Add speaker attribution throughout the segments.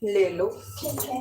Speaker 1: ले लो। ठीक है।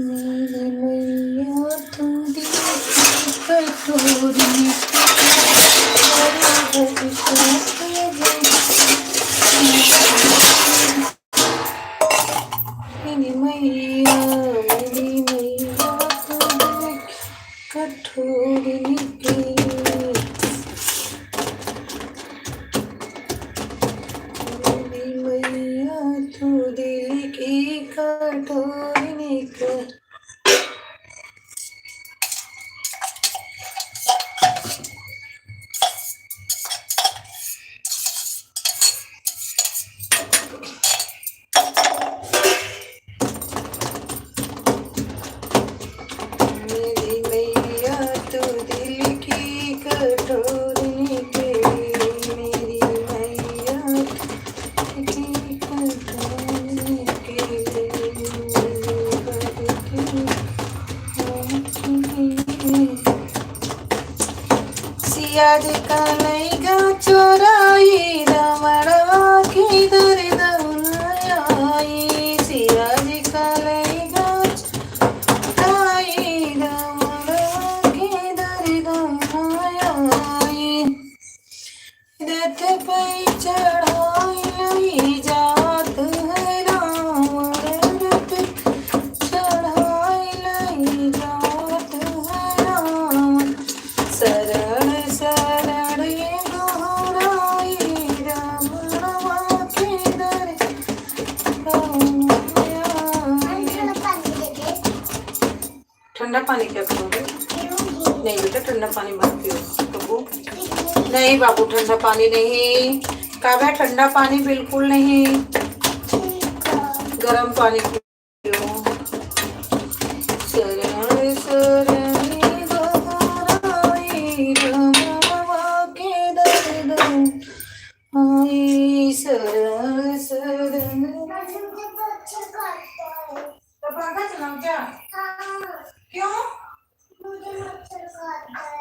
Speaker 1: मेरी मैया तू दी कटोरी मेरी मैया तू दी कटोरी मेरी मैया तू दिल की कटोरी निकल। मेरी मैया तू दिल की कटोरी निकली मेरी मैया की कटोरी निकली सियाज का नैगा चोराई रमणवा की दर्द आई सियाज का नैगा रथ पे चढ़ाई जात है राम रथ चढ़ाई जात है राम शरण शरण ये दोहराई ठंडा पानी क्या करोगे? नहीं बेटा ठंडा पानी मत पियो बाबू। नहीं बाबू ठंडा पानी नहीं, काव्या ठंडा पानी बिल्कुल नहीं, गर्म पानी पियो। शरण शरण दोहराई रमवा के दर्द आई, शरण शरण। तो पंखा चलाऊं क्या? क्यों? मुझे मच्छर काटता है।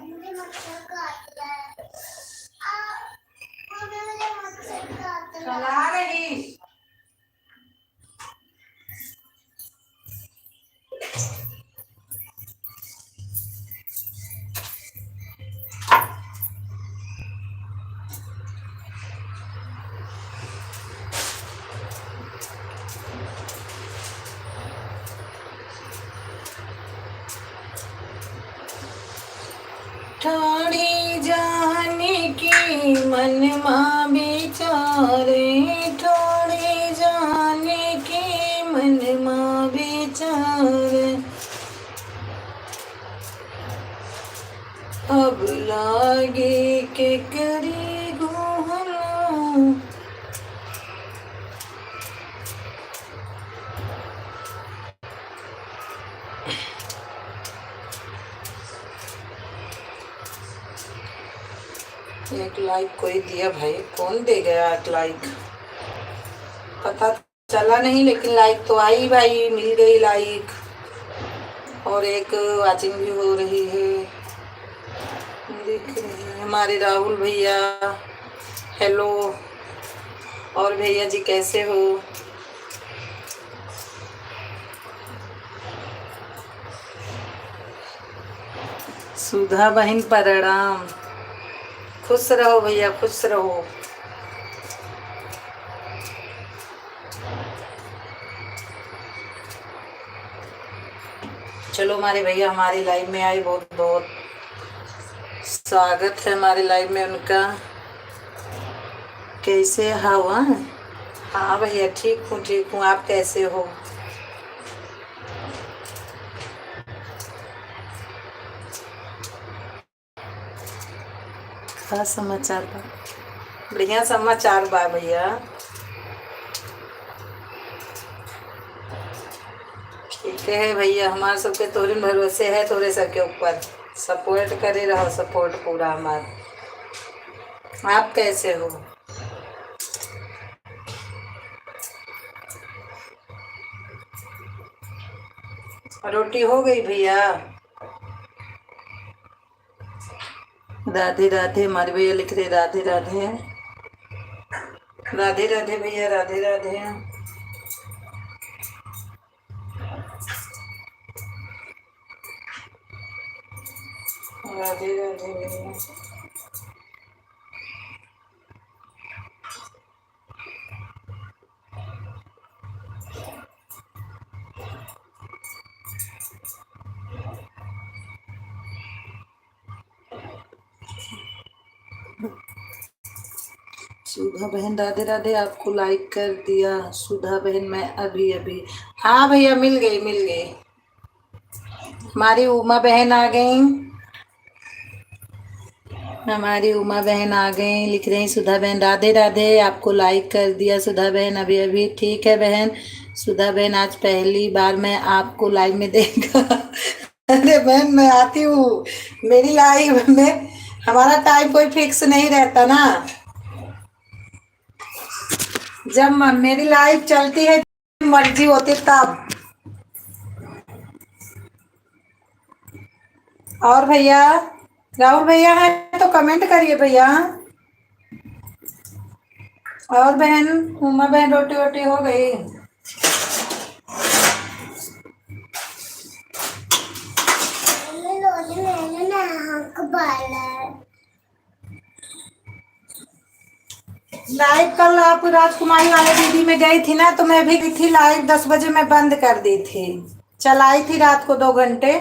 Speaker 1: मुझे मच्छर काटता है। मुझे मच्छर काटता है। चला रही। ठाड़ी जाने की मन माँ बेचारे, ठाड़ी जाने की मन माँ बेचारे, अब लागे के करी गोहला। एक लाइक कोई दिया भाई, कौन दे गया एक लाइक? पता चला नहीं लेकिन लाइक तो आई भाई, मिल गई लाइक। और एक वाचिंग भी हो रही है, दिख रही है। हमारे राहुल भैया हेलो। और भैया जी कैसे हो? सुधा बहन प्रणाम। खुश रहो भैया, खुश रहो। चलो हमारे भैया हमारी लाइव में आए, बहुत बहुत स्वागत है हमारे लाइव में उनका। कैसे हवा? हाँ भैया ठीक हूँ, ठीक हूँ। आप कैसे हो? क्या समाचार बा? बढ़िया समाचार बा भैया। ठीक है भैया, हमारे सबके तोरे भरोसे है, तोरे सबके ऊपर सपोर्ट करे रहो, सपोर्ट पूरा हमारा। आप कैसे हो? रोटी हो गई भैया? राधे राधे। हमारे भैया लिख रहे राधे राधे। राधे राधे भैया, राधे राधे। राधे राधे भैया। सुधा बहन राधे राधे, आपको लाइक कर दिया सुधा बहन। मैं अभी अभी, हाँ भैया मिल गई, मिल गई। हमारी उमा बहन आ गई, हमारी उमा बहन आ गई। लिख रही सुधा बहन राधे राधे, आपको लाइक कर दिया सुधा बहन अभी अभी। ठीक है बहन। सुधा बहन आज पहली बार मैं आपको लाइव में देखा। अरे बहन मैं आती हूँ मेरी लाइव में, हमारा टाइम कोई फिक्स नहीं रहता ना। जब मेरी लाइव चलती है, मर्जी होती तब। और भैया राहुल भैया है तो कमेंट करिए भैया। और बहन उमा बहन रोटी वोटी हो गई? लाइव कल आप राजकुमारी वाले दीदी में गई थी ना, तो मैं भी गई थी लाइव। 10 बजे मैं बंद कर दी थी, चलाई थी रात को 2 घंटे,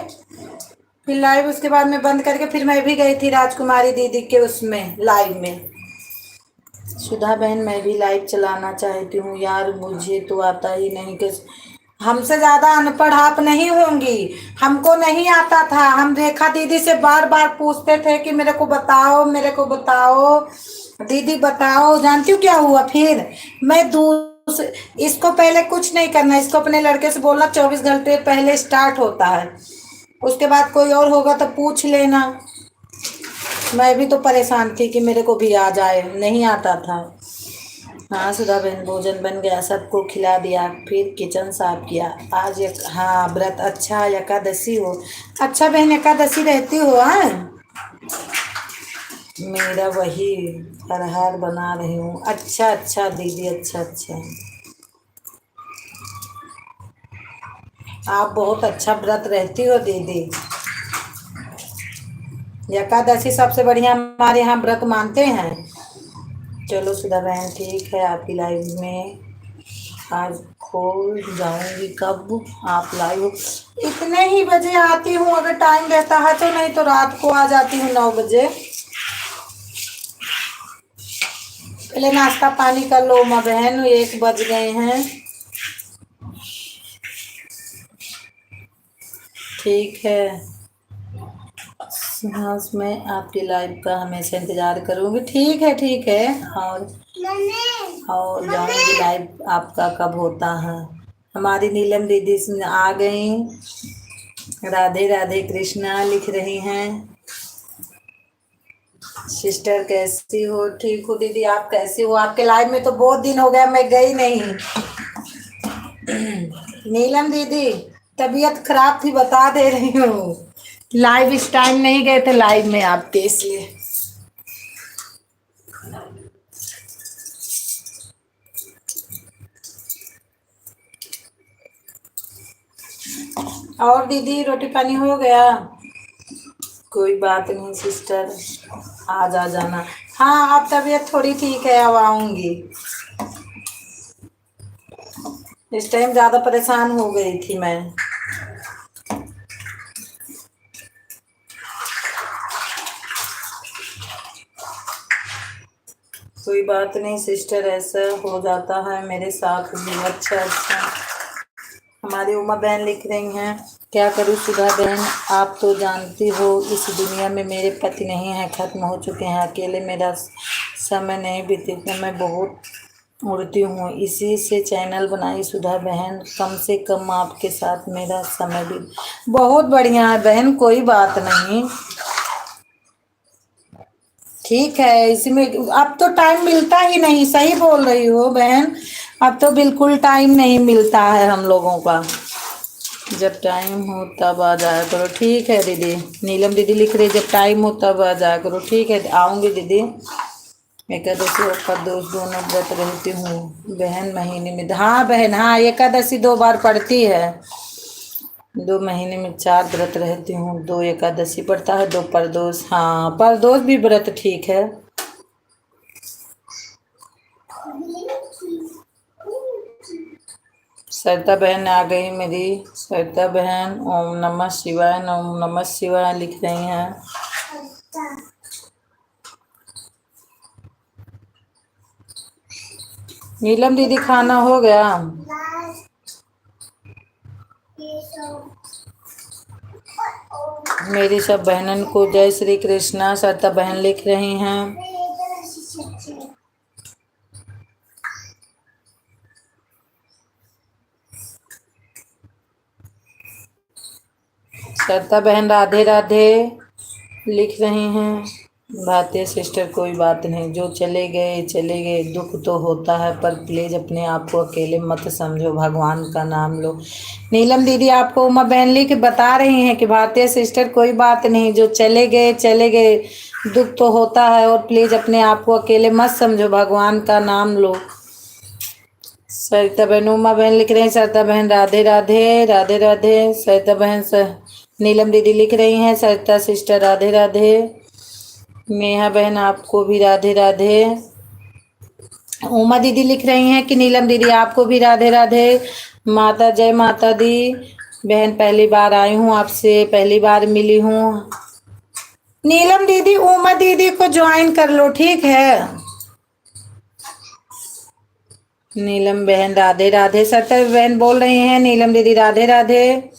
Speaker 1: फिर लाइव उसके बाद में बंद करके फिर मैं भी गई थी राजकुमारी दीदी के उसमें लाइव में। सुधा बहन मैं भी लाइव चलाना चाहती हूँ यार, मुझे तो आता ही नहीं। कि हमसे ज्यादा अनपढ़ आप नहीं होंगी। हमको नहीं आता था, हम रेखा दीदी से बार बार पूछते थे कि मेरे को बताओ, मेरे को बताओ, दीदी बताओ। जानती हूँ क्या हुआ फिर? मैं दूस इसको पहले कुछ नहीं करना, इसको अपने लड़के से बोलना 24 घंटे पहले स्टार्ट होता है, उसके बाद कोई और होगा तो पूछ लेना। मैं भी तो परेशान थी कि मेरे को भी आ जाए, नहीं आता था। हाँ सुधा बहन, भोजन बन गया, सबको खिला दिया, फिर किचन साफ किया। आज एक, हाँ व्रत, अच्छा एकादशी हो। अच्छा बहन, एकादशी रहती हो? हाँ, मेरा वही फरहार बना रही हूँ। अच्छा अच्छा दीदी, अच्छा अच्छा। आप बहुत अच्छा व्रत रहती हो दीदी। एकादशी सबसे बढ़िया हमारे यहाँ व्रत मानते हैं। चलो सुधा बहन ठीक है, आपकी लाइव में आज खो जाऊंगी। कब आप लाइव? इतने ही बजे आती हूँ, अगर टाइम रहता है तो, नहीं तो रात को आ जाती हूँ 9 बजे। पहले नाश्ता पानी कर लो माँ बहन, 1 बज गए हैं। ठीक है। हाँ, मैं आपकी लाइव का हमेशा इंतजार करूँगी। ठीक है ठीक है। और जाऊँगी लाइव आपका कब होता है। हमारी नीलम दीदी आ गई। राधे राधे कृष्णा लिख रही हैं। सिस्टर कैसी हो? ठीक हो दीदी, आप कैसी हो? आपके लाइव में तो बहुत दिन हो गया, मैं गई नहीं। नीलम दीदी तबीयत खराब थी, बता दे रही हूँ। लाइव इस टाइम नहीं गए थे लाइव में आपके, इसलिए। और दीदी रोटी पानी हो गया? कोई बात नहीं सिस्टर, आज आ जाना। हाँ अब तबीयत थोड़ी ठीक है, अब आऊंगी। इस टाइम ज्यादा परेशान हो गई थी मैं। कोई बात नहीं सिस्टर, ऐसा हो जाता है मेरे साथ भी। अच्छा अच्छा। हमारी उमा बहन लिख रही हैं, क्या करूँ सुधा बहन, आप तो जानती हो इस दुनिया में मेरे पति नहीं हैं, खत्म हो चुके हैं। अकेले मेरा समय नहीं बीतता, मैं बहुत उड़ती हूँ। इसी से चैनल बनाई सुधा बहन, कम से कम आपके साथ मेरा समय भी। बहुत बढ़िया है बहन, कोई बात नहीं। ठीक है, इसमें अब तो टाइम मिलता ही नहीं, सही बोल रही हो बहन। अब तो बिल्कुल टाइम नहीं मिलता है हम लोगों का। जब टाइम हो तब आ जाया करो। ठीक है दीदी। नीलम दीदी लिख रही जब टाइम हो तब आ जाया करो। ठीक है आऊँगी दीदी। एकादशी और प्रदोष दोनों व्रत रहती हूँ बहन, महीने में। हाँ बहन, हाँ एकादशी 2 बार पड़ती है। 2 महीने में 4 व्रत रहती हूँ, 2 एकादशी पड़ता है, 2 प्रदोष। हाँ प्रदोष भी व्रत ठीक है। सरिता बहन आ गई मेरी। सरिता बहन ओम नमः शिवाय, ओम नमः शिवाय लिख रही हैं। नीलम दीदी खाना हो गया? मेरी सब बहनन को जय श्री कृष्णा। सरिता बहन लिख रही हैं। सरिता बहन राधे राधे लिख रही हैं। भारतीय सिस्टर कोई बात नहीं, जो चले गए चले गए, दुख तो होता है, पर प्लीज अपने आप को अकेले मत समझो, भगवान का नाम लो। नीलम दीदी आपको उमा बहन लिख बता रही हैं कि भारतीय सिस्टर कोई बात नहीं, जो चले गए चले गए, दुख तो होता है, और प्लीज अपने आप को अकेले मत समझो, भगवान का नाम लो। सरिता बहन उमा बहन लिख रही हैं। सरिता बहन राधे राधे, राधे राधे। सरिता बहन नीलम दीदी लिख रही हैं, सरिता सिस्टर राधे राधे। नेहा बहन आपको भी राधे राधे। उमा दीदी लिख रही हैं कि नीलम दीदी आपको भी राधे राधे। माता जय माता दी। बहन पहली बार आई हूँ आपसे, पहली बार मिली हूँ। नीलम दीदी उमा दीदी को ज्वाइन कर लो, ठीक है। नीलम बहन राधे राधे। सत्तर बहन बोल रही हैं नीलम दीदी राधे राधे।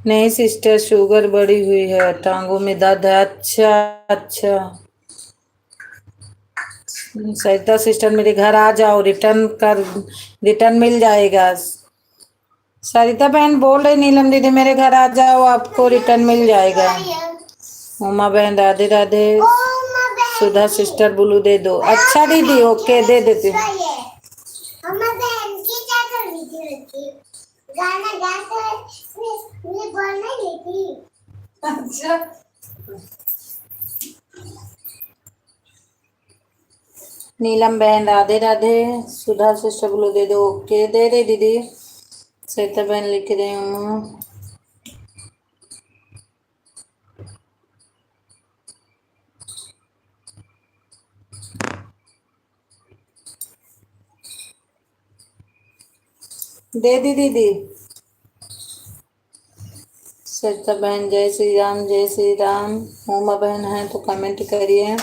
Speaker 1: नहीं सिस्टर शुगर बढ़ी हुई है, टांगों में दर्द है। अच्छा अच्छा। सरिता सिस्टर मेरे घर आ जाओ, रिटर्न मिल जाएगा। सरिता बहन बोल रही नीलम दीदी मेरे घर आ जाओ, आपको रिटर्न मिल जाएगा। उमा बहन राधे राधे। सुधा सिस्टर ब्लू दे दो। अच्छा दीदी ओके दे देती हूँ।
Speaker 2: अम्मा बहन की क्या कर रही थी? गाना गाकर मुझे बोलने दी थी।
Speaker 1: अच्छा नीलम बहन राधे राधे। सुधा सिस्टर ब्लू दे दो। ओके दे दे दीदी। सरिता बहन लिख रही हूँ। दे दी दीदी। सरिता बहन जय श्री राम जय श्री राम। उमा बहन है तो कमेंट करिए।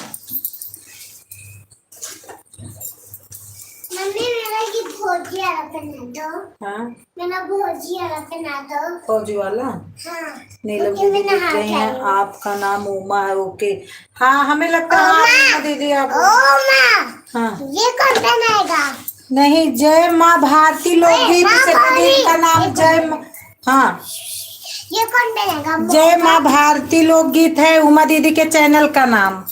Speaker 2: मम्मी मेरा ये भुजिया बना दो।
Speaker 1: हाँ
Speaker 2: मेरा भुजिया बना दो।
Speaker 1: फौजी वाला।
Speaker 2: हाँ
Speaker 1: नीलम दीदी लिख रही हैं आपका नाम उमा है। ओके हाँ हमें लगता है उमा दीदी आप। हाँ
Speaker 2: ये कौन बनाएगा?
Speaker 1: नहीं जय माँ भारती लोकगीत से गीत का नाम जय हाँ
Speaker 2: ये कौन बनाएगा?
Speaker 1: जय माँ भारती लोकगीत है उमा दीदी के चैनल का नाम।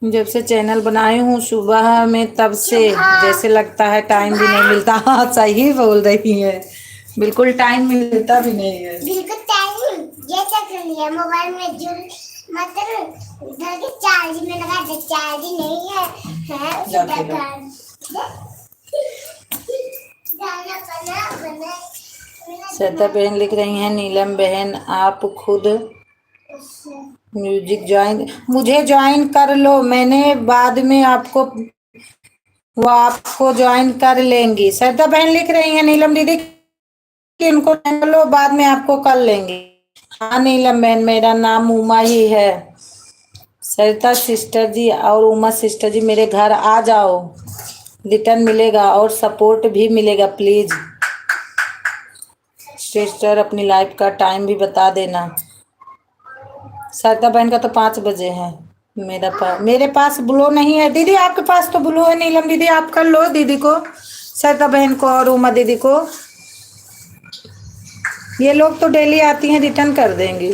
Speaker 1: जब से चैनल बनाई हूँ सुबह में तब से जैसे लगता है टाइम भी नहीं मिलता। हाँ सही बोल रही है, बिल्कुल टाइम मिलता भी नहीं है।
Speaker 2: बिल्कुल टाइम ये क्या कर लिया मोबाइल में जो मतलब इधर के चार्ज में लगा दे, चार्ज नहीं है
Speaker 1: श्वेता बहन लिख रही हैं नीलम बहन आप खुद म्यूजिक ज्वाइन मुझे ज्वाइन कर लो, मैंने बाद में आपको वो आपको ज्वाइन कर लेंगी। श्वेता बहन लिख रही हैं नीलम दीदी कि इनको कर लो बाद में आपको कर लेंगी। हाँ नीलम बहन मेरा नाम उमा ही है। सरिता सिस्टर जी और उमा सिस्टर जी मेरे घर आ जाओ, रिटर्न मिलेगा और सपोर्ट भी मिलेगा प्लीज। सिस्टर अपनी लाइफ का टाइम भी बता देना। सरिता बहन का तो 5 बजे है। मेरे पास ब्लो नहीं है दीदी, आपके पास तो ब्लो है। नीलम दीदी आप कर लो दीदी को, सरिता बहन को और उमा दीदी को। ये लोग तो डेली आती हैं, रिटर्न कर देंगी।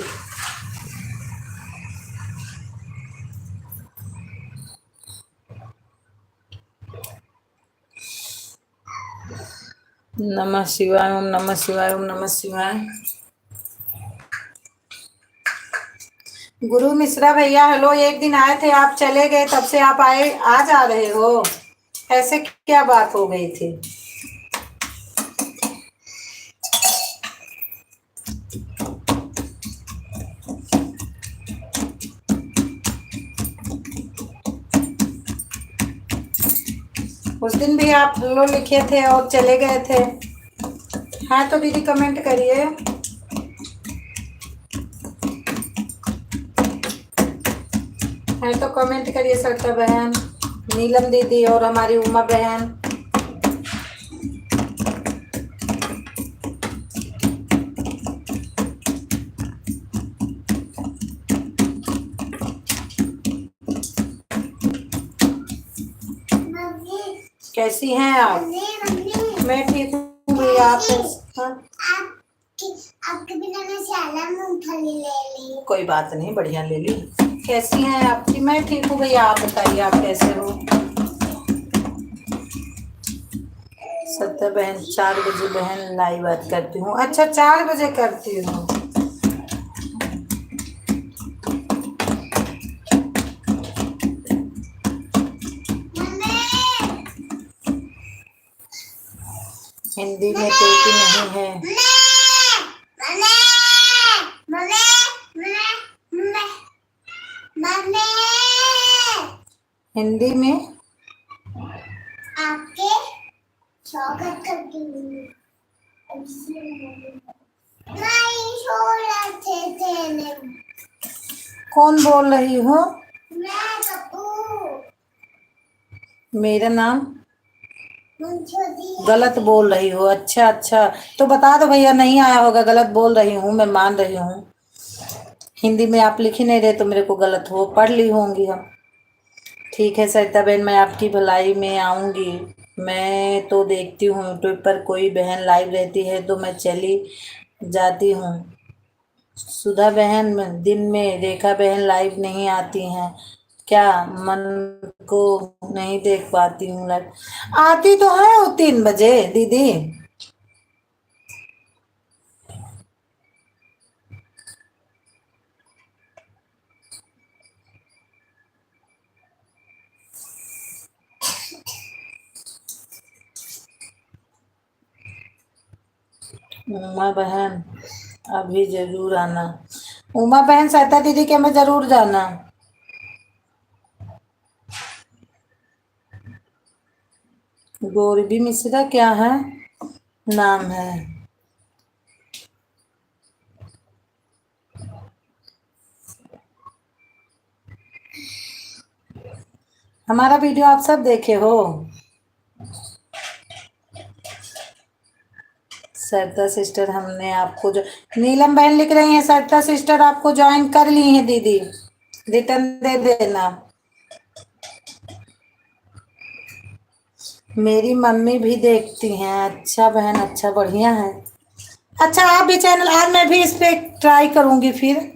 Speaker 1: नमः शिवाय ओम नमः शिवाय ओम नमः शिवाय। गुरु मिश्रा भैया हेलो, एक दिन आए थे आप चले गए, तब से आप आए आ जा रहे हो, ऐसे क्या बात हो गई थी? उस दिन भी आप लो लिखे थे और चले गए थे। हाँ तो दीदी कमेंट करिए। है तो कमेंट करिए सरिता बहन, नीलम दीदी और हमारी उमा बहन। कैसी हैं आप? मैं ठीक हूँ भैया। आप
Speaker 2: आपके बिना मैं साला मूंगफली ले ली।
Speaker 1: कोई बात नहीं बढ़िया ले ली। कैसी हैं आपकी? मैं ठीक हूँ भैया, आप बताइए आप कैसे हो? सत्या बहन 4 बजे बहन लाइव बात करती हूँ। अच्छा 4 बजे करती हूँ। हिंदी में पेटी नहीं है। हिंदी में
Speaker 2: आपके स्वागत करती हूँ।
Speaker 1: कौन बोल रही हो?
Speaker 2: मैं कपूर।
Speaker 1: मेरा नाम
Speaker 2: मंचूरी
Speaker 1: गलत बोल रही हो? अच्छा अच्छा, तो बता दो भैया, नहीं आया होगा, गलत बोल रही हूँ, मैं मान रही हूँ। हिंदी में आप लिख ही नहीं रहे तो मेरे को गलत हो पढ़ ली होंगी हम। ठीक है सरिता बहन, मैं आपकी भलाई में आऊँगी। मैं तो देखती हूँ यूट्यूब पर कोई बहन लाइव रहती है तो मैं चली जाती हूँ। सुधा बहन दिन में, रेखा बहन लाइव नहीं आती हैं क्या? मन को नहीं देख पाती हूँ लाइव। आती तो है वो 3 बजे दीदी। उमा बहन अभी जरूर आना। उमा बहन सरिता दीदी के में जरूर जाना। गौरवी मिश्रा क्या है नाम है? हमारा वीडियो आप सब देखे हो? सरिता सिस्टर हमने आपको जो, नीलम बहन लिख रही हैं सरिता सिस्टर आपको ज्वाइन कर ली हैं दीदी, रिटर्न दे देना। मेरी मम्मी भी देखती हैं। अच्छा बहन, अच्छा बढ़िया है। अच्छा आप भी चैनल, आज मैं भी इस पे ट्राई करूंगी फिर।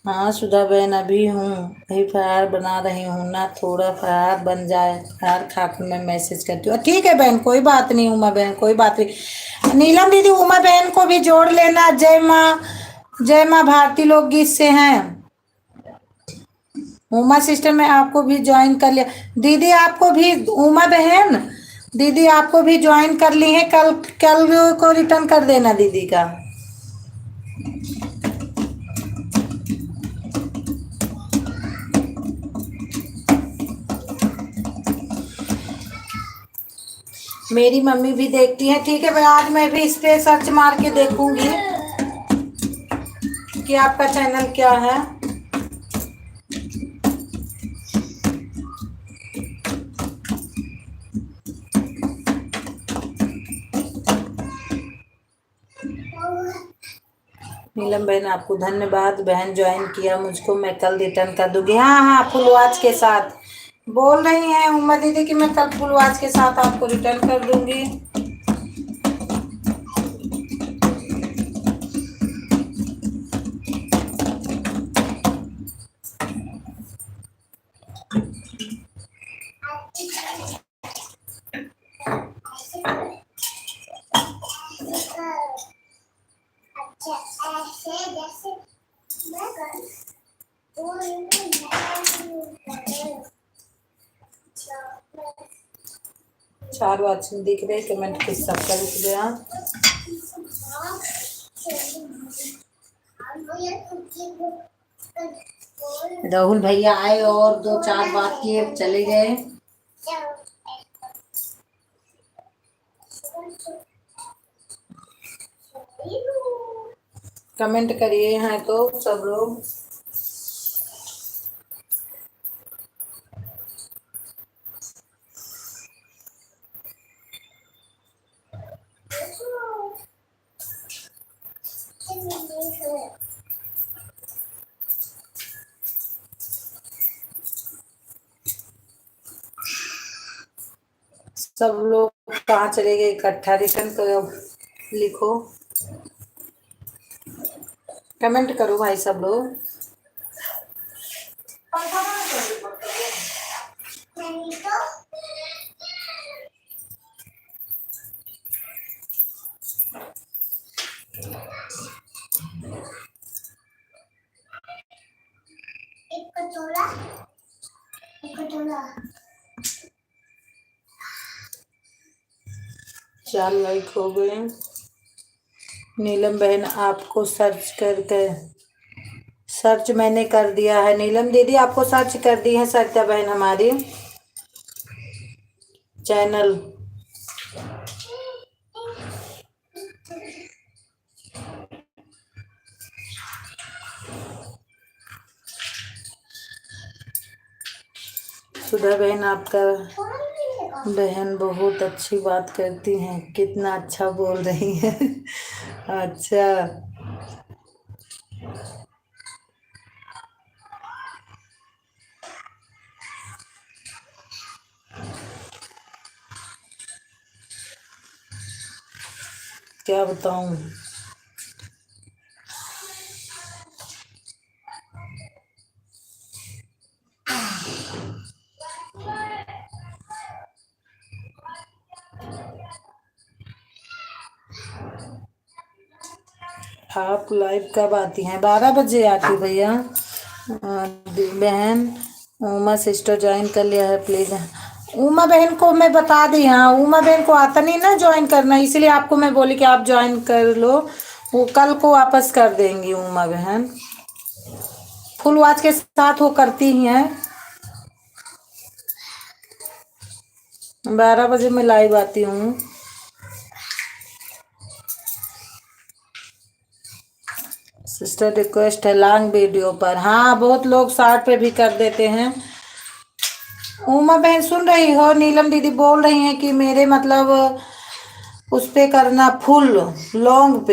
Speaker 1: हाँ सुधा बहन अभी हूँ, अभी फरार बना रही हूँ ना, थोड़ा फरार बन जाए, फरार खाकर मैं मैसेज करती हूँ। ठीक है बहन, कोई बात नहीं उमा बहन, कोई बात नहीं। नीलम दीदी उमा बहन को भी जोड़ लेना, जय माँ भारती लोकगीत से हैं। उमा सिस्टर में आपको भी ज्वाइन कर लिया। दीदी आपको भी, उमा बहन दीदी आपको भी ज्वाइन कर ली है, कल कल को रिटर्न कर देना दीदी का। मेरी मम्मी भी देखती है। ठीक है भाई, आज मैं भी इस पे सर्च मार के देखूंगी कि आपका चैनल क्या है। नीलम बहन आपको धन्यवाद, बहन ज्वाइन किया मुझको, मैं कल रिटर्न कर दूंगी। हाँ हाँ, फुल वॉच के साथ बोल रही हैं उमा दीदी कि मैं कल फुल वॉच के साथ आपको रिटर्न कर दूंगी।
Speaker 2: अच्छा ऐसे जैसे मैं कर
Speaker 1: चार वाचन दिख रहे, कमेंट किस सबका रुक गया। राहुल भैया आए और 2-4 बात किए चले गए। कमेंट करिए हैं तो सब लोग। सब लोग कहाँ चले गए इकट्ठा? रिटर्न करो, लिखो, कमेंट करो भाई सब लोग।
Speaker 2: नहीं तो एक कटोरा, एक कटोरा
Speaker 1: 4 लाइक हो गए। नीलम बहन आपको सर्च मैंने कर दिया है। नीलम दीदी आपको सर्च कर दी है सरिता बहन हमारी चैनल। सुधा बहन, आपका
Speaker 2: फोन मिलेगा।
Speaker 1: बहन बहुत अच्छी बात करती हैं, कितना अच्छा बोल रही है। अच्छा, क्या बताऊं। आप लाइव कब आती हैं? 12 बजे आती भैया। बहन उमा सिस्टर ज्वाइन कर लिया है, प्लीज। उमा बहन को मैं बता दी, हाँ उमा बहन को आता नहीं ना ज्वाइन करना, इसलिए आपको मैं बोली कि आप ज्वाइन कर लो। वो कल को वापस कर देंगी उमा बहन, फुल वॉच के साथ वो करती ही हैं। 12 बजे मैं लाइव आती हूँ। सिस्टर रिक्वेस्ट है लॉन्ग वीडियो पर, हाँ बहुत लोग शॉर्ट पे भी कर देते हैं। उमा बहन सुन रही हो? नीलम दीदी बोल रही हैं कि मेरे मतलब उस पे करना फुल लॉन्ग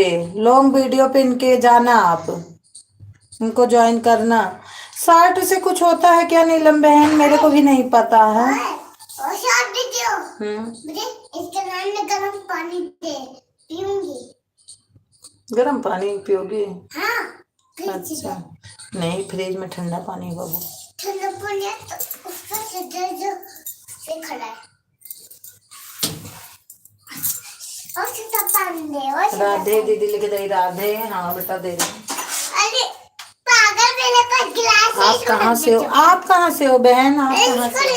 Speaker 1: वीडियो पे इनके जाना, आप इनको ज्वाइन करना। शॉर्ट से कुछ होता है क्या नीलम बहन? मेरे को भी नहीं पता है।
Speaker 2: और शॉर्ट वीडियो मुझे इंस्टाग्राम में गर्म पानी दे, पीऊंगी।
Speaker 1: गर्म पानी पियोगी?
Speaker 2: हाँ।
Speaker 1: अच्छा, नहीं फ्रिज में ठंडा पानी है बाबू।
Speaker 2: ठंडा पानी है तो उसका जो से खड़ा है। और ठंडा पानी दे। और
Speaker 1: राधे दीदी लिख रही, राधे हाँ बेटा दे रही।
Speaker 2: अरे पागल, मेरे पास गिलास है।
Speaker 1: आप कहाँ से हो? आप कहाँ से हो बहन? आप कहाँ से हो?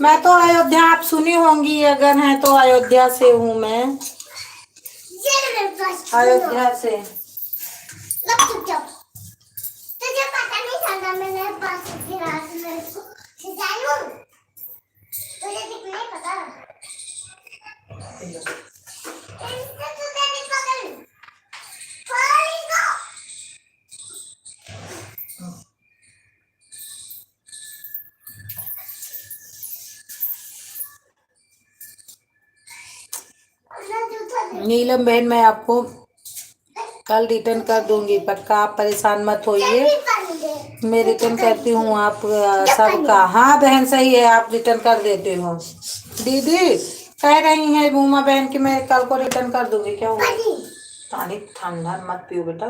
Speaker 1: मैं तो अयोध्या, आप सुनी होंगी अगर है तो, अयोध्या से हूँ मैं, अयोध्या से।
Speaker 2: तुझे पता नहीं चला मेरे पास गिलास मेरे को सिखाऊं? तुझे नहीं पता? इससे तुझे नहीं पकड़ पानी को।
Speaker 1: नीलम बहन मैं आपको कल रिटर्न कर दूंगी पक्का, आप परेशान मत होइए, मैं रिटर्न करती हूँ आप सबका। हाँ बहन सही है, आप रिटर्न कर देते हो। दीदी कह रही हैं उमा बहन कि मैं कल को रिटर्न कर दूंगी, क्या हुआ? पानी ठंडा मत पियो बेटा।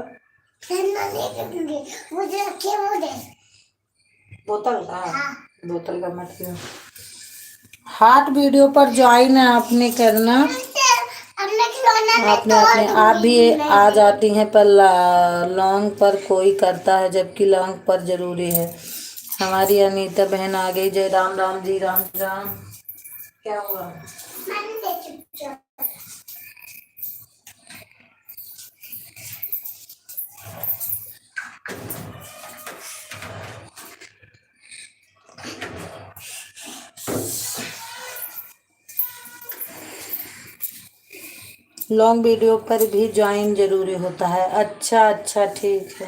Speaker 2: ठंडा नहीं करूंगी, मुझे रखे वो दे।
Speaker 1: बोतल का? बोतल का मत पियो। हॉट वीडियो पर ज्वाइन आपने करना, आपने अपने आप भी आ जाती हैं, पर लॉन्ग पर कोई करता है, जबकि लॉन्ग पर जरूरी है। हमारी अनीता बहन आ गई। जय राम, राम जी राम राम। क्या हुआ? लॉन्ग वीडियो पर भी ज्वाइन जरूरी होता है? अच्छा अच्छा ठीक है।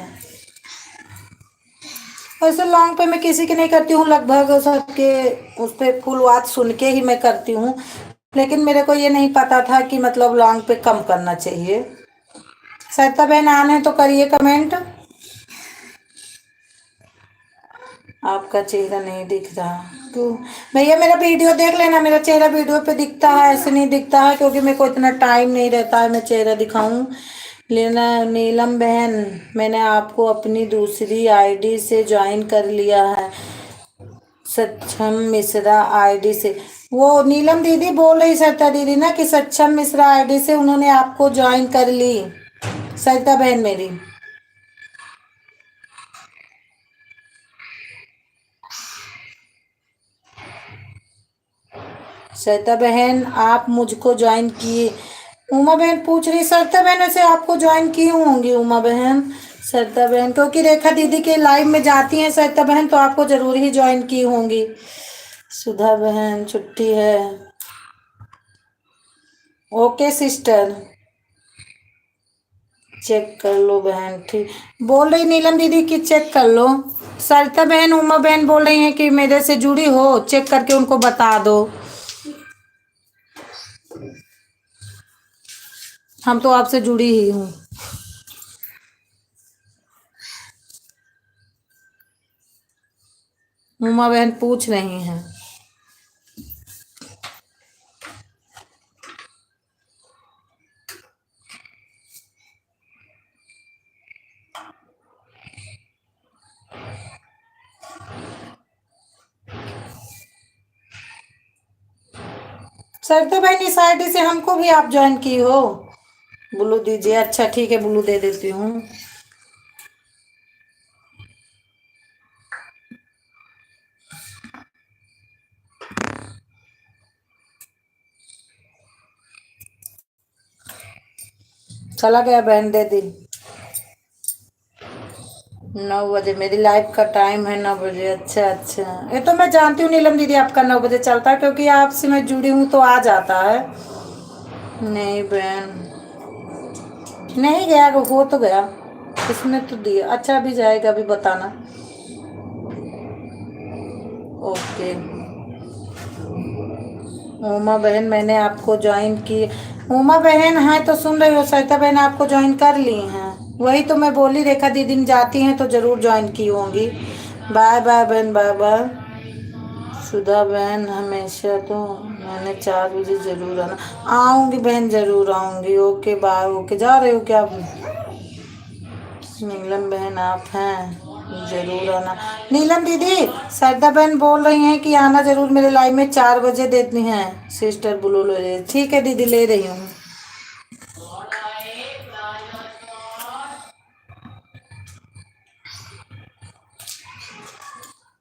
Speaker 1: वैसे लॉन्ग पे मैं किसी की नहीं करती हूँ, लगभग सबके उस पे फुल वॉच सुन के ही मैं करती हूँ, लेकिन मेरे को ये नहीं पता था कि मतलब लॉन्ग पे कम करना चाहिए। सरिता बहन आन है तो करिए कमेंट। आपका चेहरा नहीं दिख रहा क्यों? भैया मेरा वीडियो देख लेना, मेरा चेहरा वीडियो पे दिखता है, ऐसे नहीं दिखता है क्योंकि मेरे को इतना टाइम नहीं रहता है मैं चेहरा दिखाऊं। लेना नीलम बहन, मैंने आपको अपनी दूसरी आईडी से ज्वाइन कर लिया है, सक्षम मिश्रा आईडी से। वो नीलम दीदी बोल रही सरिता दीदी ना कि सक्षम मिश्रा आईडी से उन्होंने आपको ज्वाइन कर ली, सरिता बहन मेरी। सरिता बहन आप मुझको ज्वाइन किए? उमा बहन पूछ रही सरिता बहन वैसे आपको ज्वाइन की होंगी उमा बहन। सरिता बहन क्योंकि रेखा दीदी के लाइव में जाती हैं सरिता बहन, तो आपको जरूर ही ज्वाइन की होंगी। सुधा बहन छुट्टी है? Okay sister. चेक कर लो बहन, ठीक बोल रही नीलम दीदी कि चेक कर लो। सरिता बहन, उमा बहन बोल रही हैं कि मेरे से जुड़ी हो, चेक करके उनको बता दो। हम तो आपसे जुड़ी ही हूँ। उमा बहन पूछ रही हैं। सरिता बहन, इस आईडी से हमको भी आप ज्वाइन की हो? ब्लू दीजिए, अच्छा ठीक है, ब्लू दे देती हूँ। चला गया बहन, दे दी। 9 बजे मेरी लाइफ का टाइम है, 9 बजे। अच्छा अच्छा, ये तो मैं जानती हूँ नीलम दीदी, आपका 9 बजे चलता है, क्योंकि आपसे मैं जुड़ी हूँ तो आ जाता है। नहीं बहन, नहीं गया, हो तो गया, इसमें तो दिया। अच्छा अभी जाएगा, अभी बताना। ओके। उमा बहन, मैंने आपको ज्वाइन की। उमा बहन है तो सुन रही हो, सरिता बहन आपको ज्वाइन कर ली हैं। वही तो मैं बोली, रेखा दीदी जाती हैं तो जरूर ज्वाइन की होंगी। बाय बाय बहन, बाय बाय। सुधा बहन, हमेशा तो मैंने 4 बजे जरूर आना। आऊंगी बहन, जरूर आऊंगी। Okay bye. ओके, जा रहे हो क्या? नीलम बहन आप हैं, जरूर आना। नीलम दीदी, सरदा बहन बोल रही हैं कि आना जरूर मेरे लाइव में, 4 बजे देती हैं सिस्टर ब्लू ले रही। ठीक है दीदी, ले रही हूँ।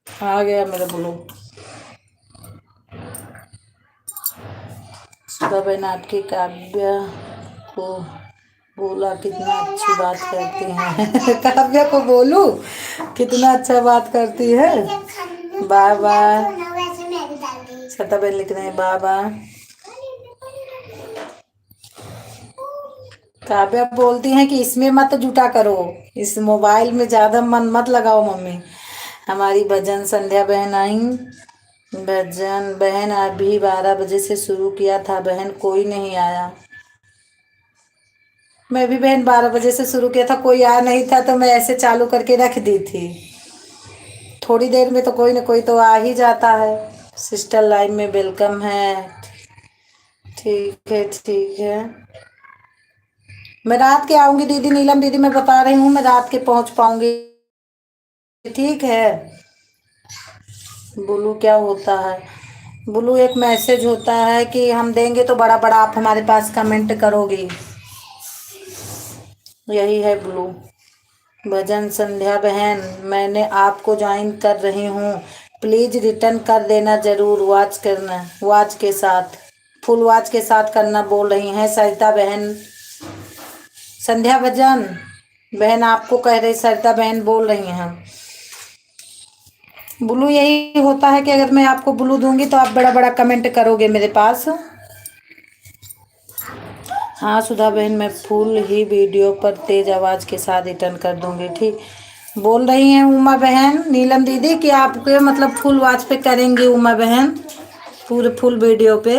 Speaker 1: आ गया मेरा ब्लू। सुधा बहन, आपकी काव्या को बोला कितना अच्छी बात करती हैं। काव्या को बोलू कितना अच्छा बात करती है। Bye bye. सता बहन लिख रहे हैं बाय बाय। काव्या बोलती हैं कि इसमें मत जुटा करो, इस मोबाइल में ज्यादा मन मत लगाओ मम्मी। हमारी भजन संध्या बहन आई। भजन बहन अभी 12 बजे से शुरू किया था बहन, कोई नहीं आया। मैं भी बहन 12 बजे से शुरू किया था, कोई आया नहीं था तो मैं ऐसे चालू करके रख दी थी। थोड़ी देर में तो कोई ना कोई तो आ ही जाता है। सिस्टर लाइव में वेलकम है। ठीक है ठीक है। मैं रात के आऊंगी दीदी, नीलम दीदी मैं बता रही हूँ, मैं रात के पहुंच पाऊंगी। ठीक है। बोलू क्या होता है? बोलू एक मैसेज होता है कि हम देंगे तो बड़ा बड़ा आप हमारे पास कमेंट करोगी, यही है ब्लू। भजन संध्या बहन, मैंने आपको ज्वाइन कर रही हूँ, प्लीज रिटर्न कर देना जरूर, वॉच करना, वॉच के साथ, फुल वॉच के साथ करना बोल रही हैं सरिता बहन। संध्या भजन बहन आपको कह रही, सरिता बहन बोल रही हैं। ब्लू यही होता है कि अगर मैं आपको ब्लू दूंगी तो आप बड़ा बड़ा कमेंट करोगे मेरे पास। हाँ सुधा बहन, मैं फुल ही वीडियो पर तेज आवाज के साथ रिटर्न कर दूंगी, ठीक। बोल रही हैं उमा बहन, नीलम दीदी कि आपके मतलब फुल वॉच पे करेंगी उमा बहन, पूरे फुल वीडियो पे।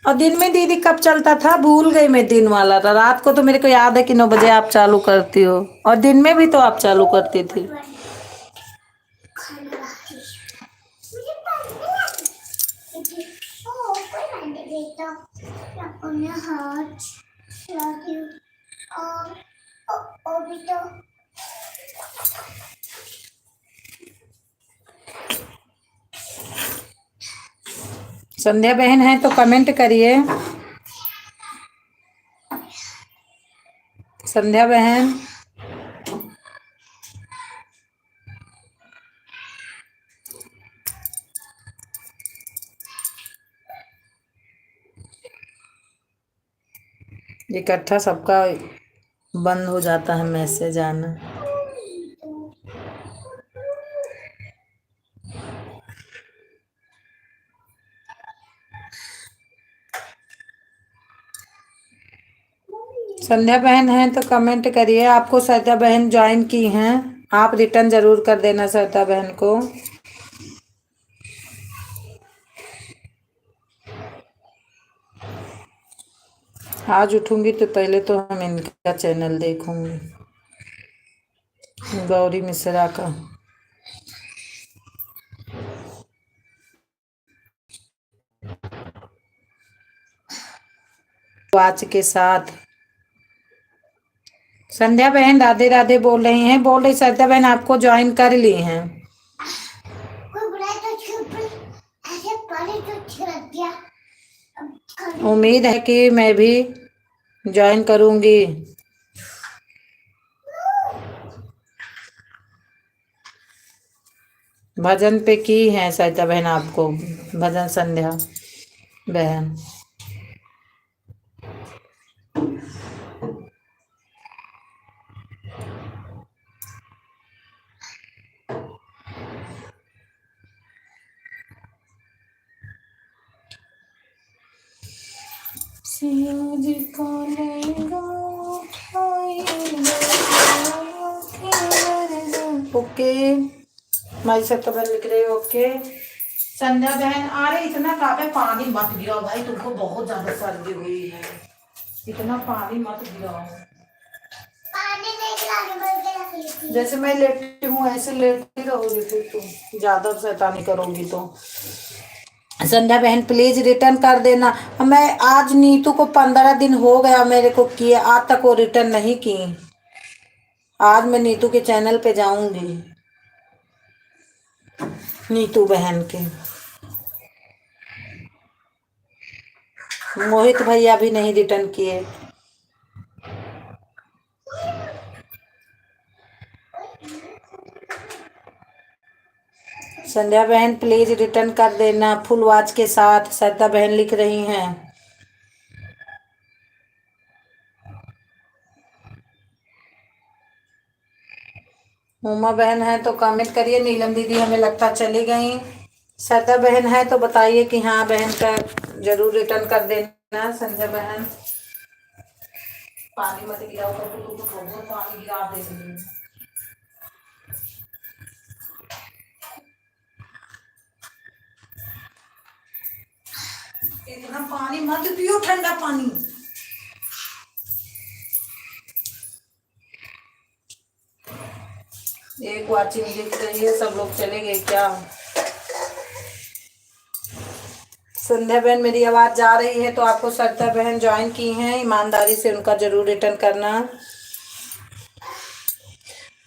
Speaker 1: और दिन में दीदी कब चलता था, भूल गई मैं, दिन वाला था। रात को तो मेरे को याद है कि 9 बजे आप चालू करती हो, और दिन में भी तो आप चालू करती थी। संध्या बहन है तो कमेंट करिए। संध्या बहन, इकट्ठा सबका बंद हो जाता है मैसेज आना। संध्या बहन है तो कमेंट करिए। आपको संध्या बहन ज्वाइन की हैं, आप रिटर्न जरूर कर देना संध्या बहन को। आज उठूंगी तो पहले तो हम इनका चैनल देखूंगी, गौरी मिश्रा का। वाच के साथ संध्या बहन राधे राधे बोल रही हैं। बोल रही संध्या बहन आपको ज्वाइन कर ली हैं।
Speaker 2: कोई बुलाए तो चुप, ऐसे पढ़े तो छिड़क दिया।
Speaker 1: उम्मीद है कि मैं भी ज्वाइन करूंगी। भजन पे की है संध्या बहन आपको, भजन संध्या बहन। ओके माई सत्ता बहन लिख रही। ओके संध्या बहन आ रही। इतना काफी पानी मत गिराओ भाई, तुमको बहुत ज्यादा सर्दी हुई है। इतना पानी मत गिराओ।
Speaker 2: पानी नहीं गिराने बोल के रख ली थी।
Speaker 1: जैसे मैं लेटी हूँ ऐसे लेटी रहोगी फिर तुम, ज्यादा शैतानी करोगी तो। संध्या बहन प्लीज रिटर्न कर देना। मैं आज नीतू को 15 दिन हो गया मेरे को किए, आज तक वो रिटर्न नहीं की। आज मैं नीतू के चैनल पे जाऊंगी, नीतू बहन के। मोहित भैया भी नहीं रिटर्न किए। संध्या बहन प्लीज रिटर्न कर देना फुल वॉच के साथ, संध्या बहन लिख रही हैं। उमा बहन है तो कमेंट करिए। नीलम दीदी हमें लगता चली गई। संध्या बहन है तो बताइए कि हाँ बहन का जरूर रिटर्न कर देना। संध्या बहन पानी मत गिराओ, तो बहुत पानी गिरा दे रही है। इतना पानी मत पियो, ठंडा पानी। एक वाचिंग दिख रही है, सब लोग चले गए क्या? संध्या बहन मेरी आवाज जा रही है तो आपको संध्या बहन ज्वाइन की हैं, ईमानदारी से उनका जरूर रिटर्न करना।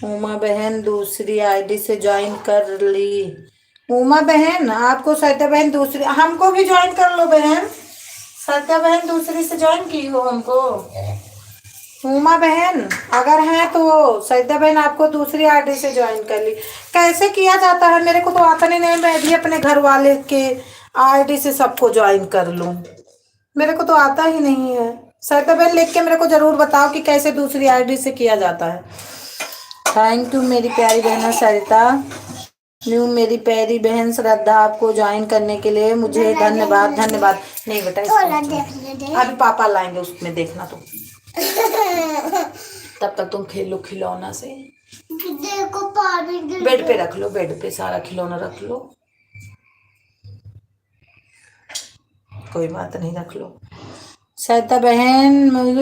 Speaker 1: उमा बहन दूसरी आईडी से ज्वाइन कर ली। उमा बहन आपको संध्या बहन दूसरी, हमको भी ज्वाइन कर लो बहन। संध्या बहन दूसरी से ज्वाइन की हो हमको। उमा बहन अगर है तो संध्या बहन आपको दूसरी आईडी से ज्वाइन कर ली। कैसे किया जाता है मेरे को तो आता नहीं। मैं भी अपने घर वाले के आईडी से सबको ज्वाइन कर लूं, मेरे को तो आता ही नहीं है। संध्या बहन लिख के मेरे को जरूर बताओ कि कैसे दूसरी आईडी से किया जाता है। थैंक यू मेरी प्यारी बहन सरिता। न्यू मेरी प्यारी बहन श्रद्धा आपको ज्वाइन करने के लिए मुझे धन्यवाद। धन्यवाद नहीं बेटा, अभी पापा लाएंगे उसमें देखना तुम। तब तक तुम खेल लो खिलौना से।
Speaker 2: देखो पानी गिर
Speaker 1: बेड पे रख लो, बेड पे सारा खिलौना रख लो, कोई बात नहीं रख लो। सरिता बहन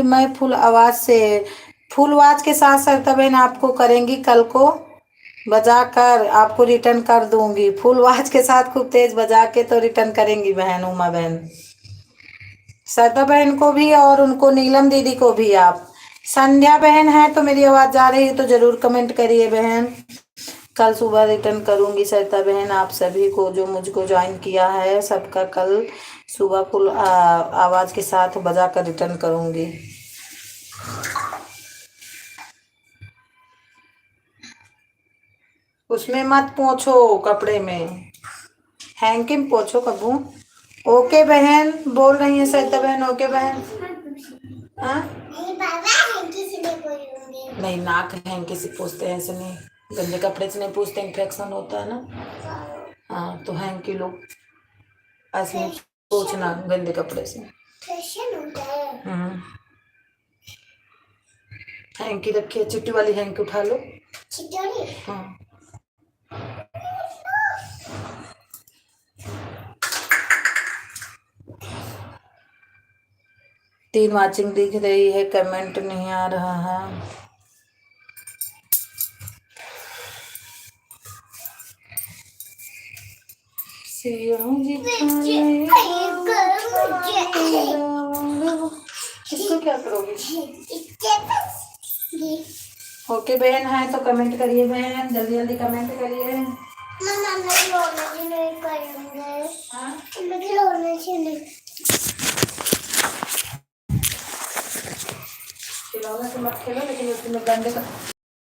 Speaker 1: मैं फुल आवाज से फुल आवाज के साथ सरिता बहन आपको करेंगी, कल को बजा कर आपको रिटर्न कर दूंगी। फुल आवाज के साथ खूब तेज बजा के तो रिटर्न करेंगी बहन उमा बहन। सरिता बहन को भी और उनको नीलम दीदी को भी। आप संध्या बहन है तो मेरी आवाज जा रही है तो जरूर कमेंट करिए बहन। कल सुबह रिटर्न करूंगी सरिता बहन आप सभी को जो मुझको ज्वाइन किया है सबका कल सुबह फुल आवाज के साथ बजा कर रिटर्न करूंगी। उसमें मत पोंछो, कपड़े में हैंकिम पोंछो कबू। ओके बहन बोल रही है सरिता बहन। ओके बहन। हाँ
Speaker 2: नहीं बाबा, किसी ने कोई
Speaker 1: नहीं, नाक हैंकी से पूछते हैं, ऐसे नहीं। गंदे कपड़े से नहीं पूछते, इन्फेक्शन होता है ना। हाँ, तो हैंकी लो, ऐसे नहीं पूछना गंदे कपड़े से। हैंकी रखिए, चिट्टी वाली हैंकी उठा लो। हाँ, 3 वाचिंग दिख रही है, कमेंट नहीं आ रहा है। इसको क्या करोगे? ओके बहन है तो कमेंट करिए बहन, जल्दी जल्दी कमेंट करिए। खिलौना से मत खेलो, लेकिन उसमें गंदे का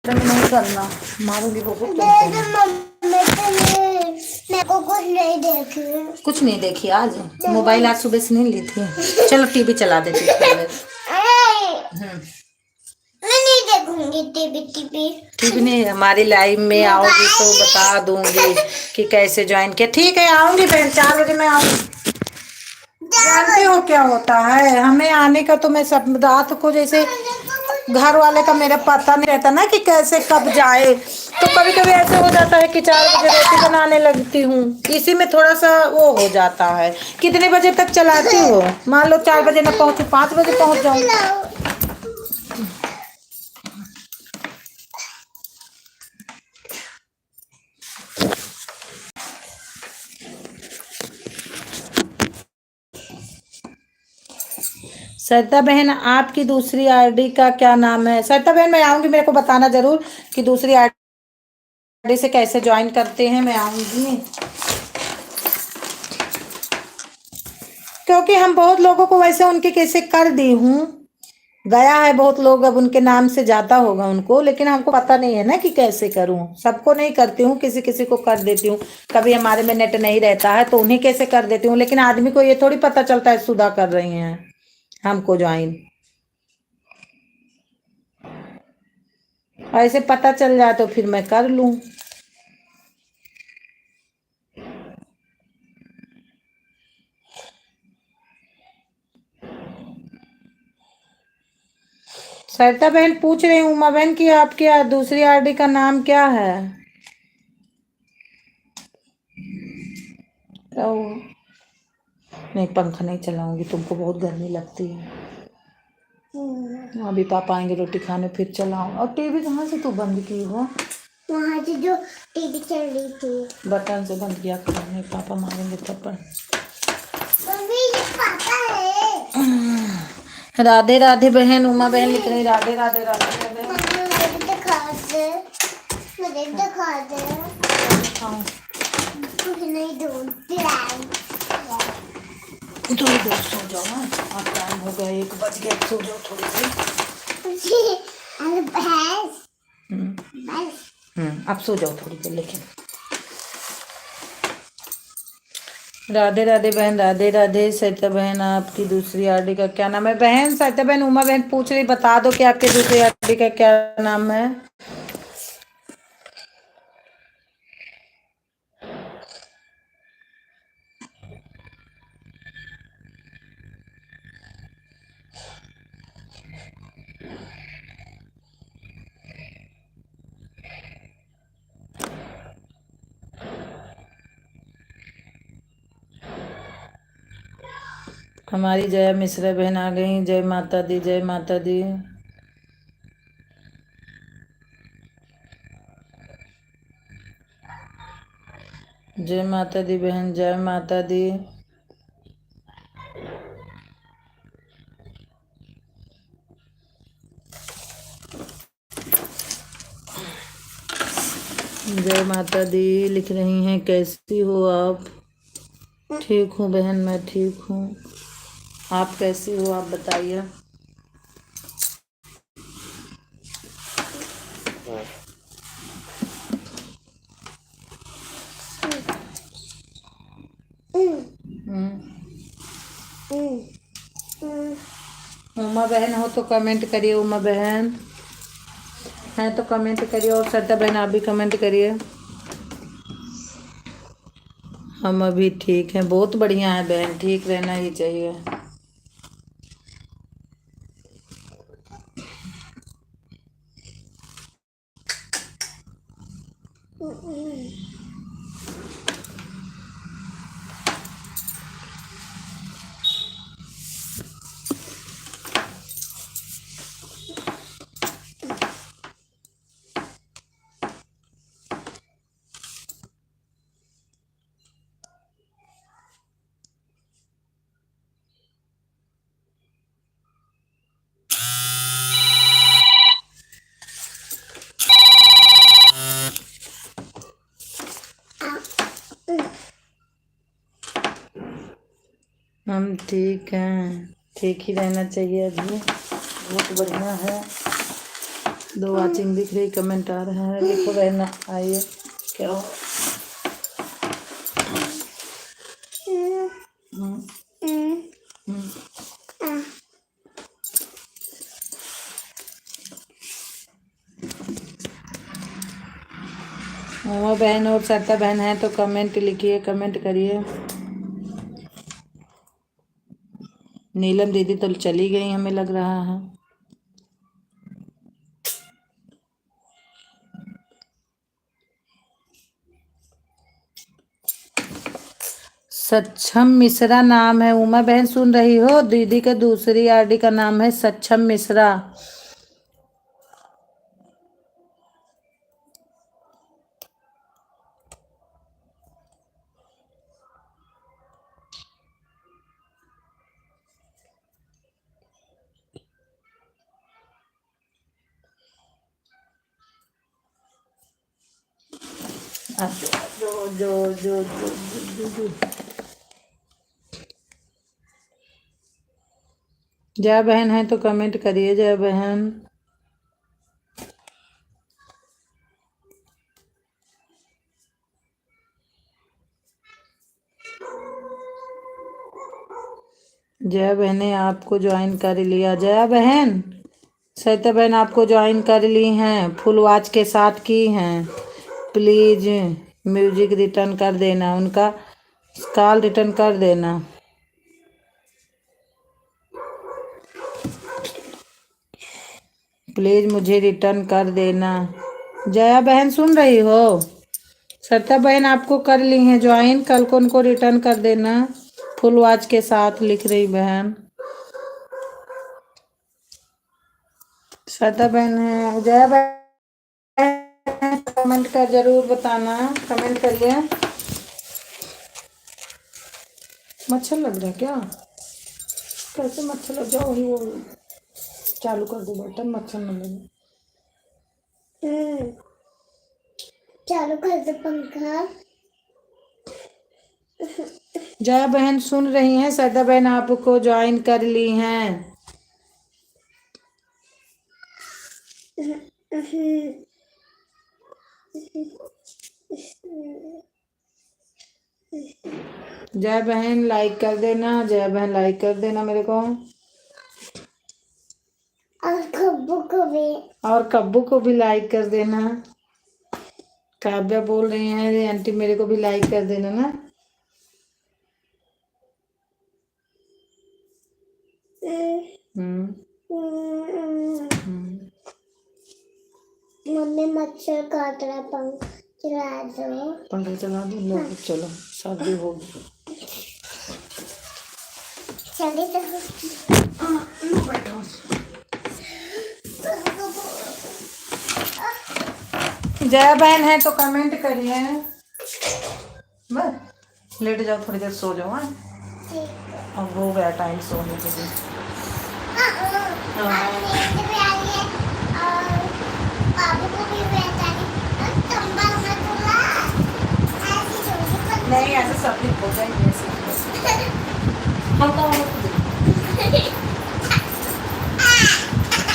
Speaker 1: नहीं करना, मारूंगी बहुत।
Speaker 2: मेरे को कुछ नहीं देखी।
Speaker 1: कुछ नहीं देखी आज? मोबाइल आज सुबह से नहीं ली थी? चलो टीवी चला देती हूँ।
Speaker 2: मैं नहीं देखूंगी टीवी।
Speaker 1: ठीक नहीं, हमारी लाइव में आओगी तो बता दूंगी कि कैसे ज्वाइन किया। ठीक है, आऊंगी बहन, 4 बजे मैं आऊंगी। जानते हो क्या होता है, हमें आने का तो मैं सब रात को, जैसे घर वाले का मेरा पता नहीं रहता ना कि कैसे कब जाए, तो कभी कभी ऐसे हो जाता है कि 4 बजे रोटी बनाने लगती हूँ, इसी में थोड़ा सा वो हो जाता है। कितने बजे तक चलाती हो? मान लो 4 बजे ना पहुँचू, 5 बजे पहुँच जाऊँ। सरिता बहन, आपकी दूसरी आईडी का क्या नाम है? सरिता बहन मैं आऊंगी, मेरे को बताना जरूर कि दूसरी आईडी से कैसे ज्वाइन करते हैं, मैं आऊंगी। क्योंकि हम बहुत लोगों को वैसे उनके कैसे कर दी हूँ, गया है बहुत लोग, अब उनके नाम से जाता होगा उनको, लेकिन हमको पता नहीं है ना कि कैसे करूं। सबको नहीं करती हूँ, किसी किसी को कर देती हूँ। कभी हमारे में नेट नहीं रहता है तो उन्हीं कैसे कर देती हूँ, लेकिन आदमी को ये थोड़ी पता चलता है सुधा कर रही हैं हमको ज्वाइन। ऐसे पता चल जाए तो फिर मैं कर लूं। सरिता बहन पूछ रही हूँ उमा बहन की आपकी दूसरी आरडी का नाम क्या है? तो नहीं, पंखा नहीं चलाऊंगी, तुमको बहुत गर्मी लगती है। अभी पापा आएंगे रोटी खाने, फिर चलाऊं। और टीवी कहाँ से तू बंद की हो?
Speaker 2: वहाँ से जो टीवी चल रही थी,
Speaker 1: बटन से बंद किया करो, नहीं पापा मारेंगे थप्पड़। राधे राधे बहन, उमा बहन लिख रही राधे राधे राधे राधे।
Speaker 2: मुझे दिखा दे। नहीं ढूंढती
Speaker 1: तो इधर सो जाओ, अब टाइम हो गया, 1 बज गया, सो जाओ थोड़ी सी। अब सो जाओ थोड़ी देर, लेकिन राधे राधे बहन, राधे राधे। सरिता बहन, आपकी दूसरी आरडी का क्या नाम है? बहन सरिता बहन, उमा बहन पूछ रही, बता दो कि आपकी दूसरी आरडी का क्या नाम है। हमारी जया मिश्रा बहन आ गई। जय माता दी, जय माता दी। जय माता दी बहन, जय माता दी। जय माता दी लिख रही हैं। कैसी हो आप? ठीक हूँ बहन, मैं ठीक हूँ। आप कैसी हो, आप बताइए। उमा बहन हो तो कमेंट करिए, उमा बहन। है तो कमेंट करिए, और श्रद्धा बहन आप भी कमेंट करिए। हम अभी ठीक हैं, बहुत बढ़िया है बहन, ठीक रहना ही चाहिए। हम ठीक हैं, ठीक ही रहना चाहिए अभी, बहुत बढ़िया है। 2 वाचिंग दिख रही, कमेंट आ रहा है, देखो रहना, आइए क्या हो। उमा बहन और श्रद्धा बहन है तो कमेंट लिखिए, कमेंट करिए। नीलम दीदी तो चली गई हमें लग रहा है। सक्षम मिश्रा नाम है। उमा बहन सुन रही हो? दीदी के दूसरी आईडी का नाम है सक्षम मिश्रा। जो जो जो जो जो जो जय बहन है तो कमेंट करिए, जय बहन। जया बहन ने आपको ज्वाइन कर लिया। जया बहन, सरिता बहन आपको ज्वाइन कर ली हैं, फुल वॉच के साथ की हैं। प्लीज म्यूजिक रिटर्न कर देना, उनका कॉल रिटर्न कर देना। प्लीज मुझे रिटर्न कर देना। जया बहन सुन रही हो? सरिता बहन आपको कर ली हैं ज्वाइन, कल को उनको रिटर्न कर देना फुल वॉच के साथ, लिख रही बहन। सरिता बहन है। जया बहन कमेंट कर जरूर बताना, कमेंट करिए। मच्छर लग रहा है क्या? कैसे मच्छर लग जाओ, वही वो चालू कर दो बटन, मच्छर न लगे।
Speaker 2: चालू कर दो पंखा।
Speaker 1: जया बहन सुन रही हैं? सरिता बहन आपको ज्वाइन कर ली हैं। जय बहन लाइक कर देना, जय बहन लाइक कर देना मेरे को।
Speaker 2: और कब्बू को भी,
Speaker 1: और कब्बू को भी लाइक कर देना। काव्या बोल रही हैं आंटी मेरे को भी लाइक कर देना ना।
Speaker 2: मम्मी मच्छर काट रहा, पंखा चला दो।
Speaker 1: पंखा चला दो, लो चलो शादी होगी।
Speaker 2: चलिए तो
Speaker 1: बैठो। जया बहन है तो कमेंट करिए। बस लेट जाओ, थोड़ी देर सो जाओ। अब हो गया टाइम सोने के लिए। नहीं ऐसे सब ठीक हो जाएंगे।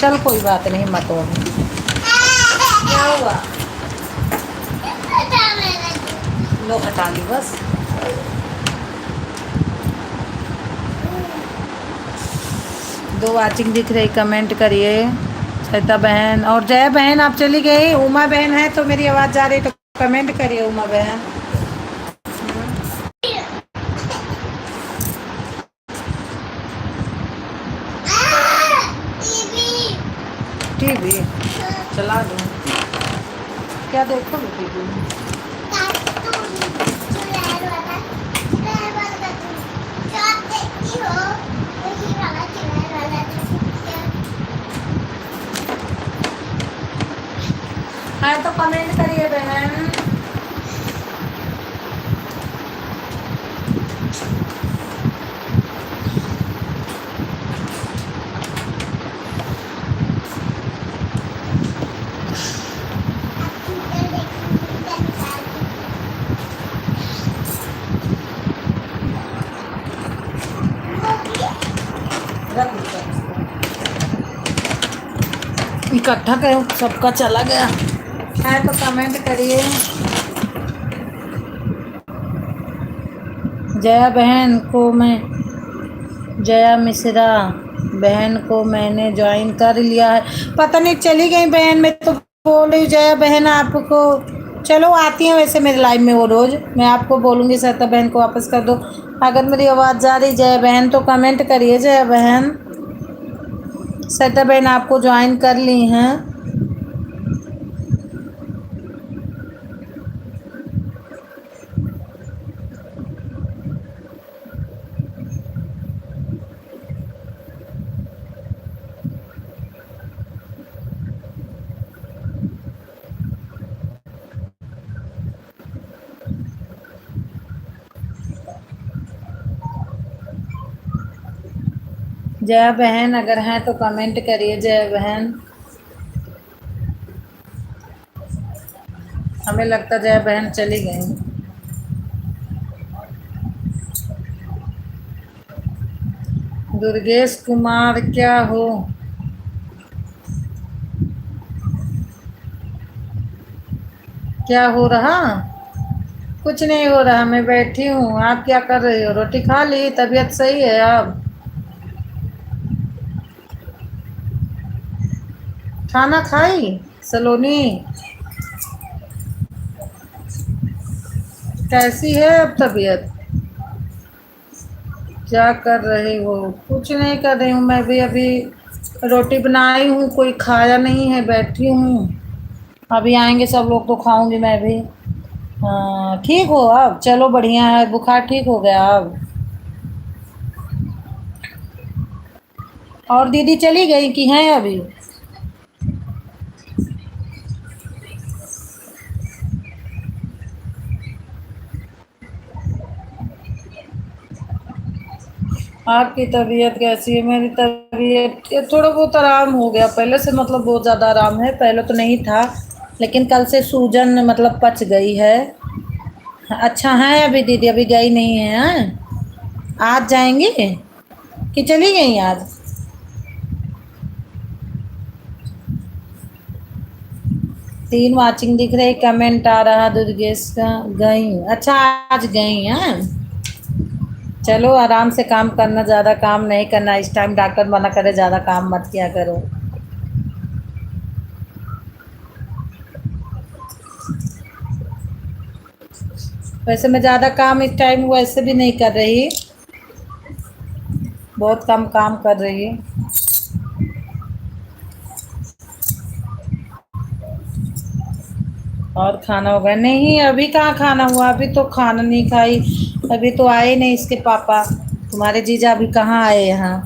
Speaker 1: चल कोई बात नहीं, मत हो। क्या हुआ? लो हटा ली बस। दो वाचिंग दिख रही, कमेंट करिए। श्वेता बहन और जया बहन आप चली गई। उमा बहन है तो मेरी आवाज़ जा रही तो कमेंट करिए उमा बहन।
Speaker 2: टीवी
Speaker 1: टीवी चला दो। क्या देखोगे टीवी में?
Speaker 2: कार्टून चुड़ैल वाला कार्टून जो आप देखती हो वही वाला चुड़ैल वाला
Speaker 1: है तो कमेंट करिए बहन। इकट्ठा करो सबका चला गया है तो कमेंट करिए। जया बहन को मैं जया मिश्रा बहन को मैंने ज्वाइन कर लिया है। पता नहीं चली गई बहन। मैं तो बोल रही हूँ जया बहन आपको चलो आती हैं वैसे मेरे लाइव में वो रोज़। मैं आपको बोलूँगी श्वेता बहन को वापस कर दो। अगर मेरी आवाज़ जा रही जया बहन तो कमेंट करिए जया बहन। श्वेता बहन आपको ज्वाइन कर ली हैं। जया बहन अगर हैं तो कमेंट करिए जया बहन। हमें लगता जया बहन चली गई। दुर्गेश कुमार क्या हो क्या हो रहा? कुछ नहीं हो रहा मैं बैठी हूँ। आप क्या कर रही हो? रोटी खा ली? तबीयत सही है अब? खाना खाई सलोनी? कैसी है अब तबीयत? क्या कर रही हो? कुछ नहीं कर रही हूँ मैं भी अभी रोटी बनाई हूँ। कोई खाया नहीं है बैठी हूँ। अभी आएंगे सब लोग तो खाऊंगी मैं भी। हाँ ठीक हो अब? चलो बढ़िया है। बुखार ठीक हो गया अब? और दीदी चली गई कि हैं अभी? आपकी तबीयत कैसी है? मेरी तबीयत ये थोड़ा बहुत आराम हो गया पहले से। मतलब बहुत ज़्यादा आराम है। पहले तो नहीं था लेकिन कल से सूजन मतलब पच गई है। अच्छा है अभी दीदी अभी गई नहीं है? हाँ? आज जाएंगी कि चली गई आज? 3 वाचिंग दिख रही। कमेंट आ रहा दुर्गेश का गई। अच्छा आज गई हैं? चलो आराम से काम करना। ज़्यादा काम नहीं करना इस टाइम। डॉक्टर मना करे ज़्यादा काम मत किया करो। वैसे मैं ज़्यादा काम इस टाइम वैसे भी नहीं कर रही। बहुत कम काम कर रही है। और खाना हो गया? नहीं अभी कहाँ खाना हुआ। अभी तो खाना नहीं खाई। अभी तो आए नहीं इसके पापा। तुम्हारे जीजा अभी कहाँ आए यहाँ?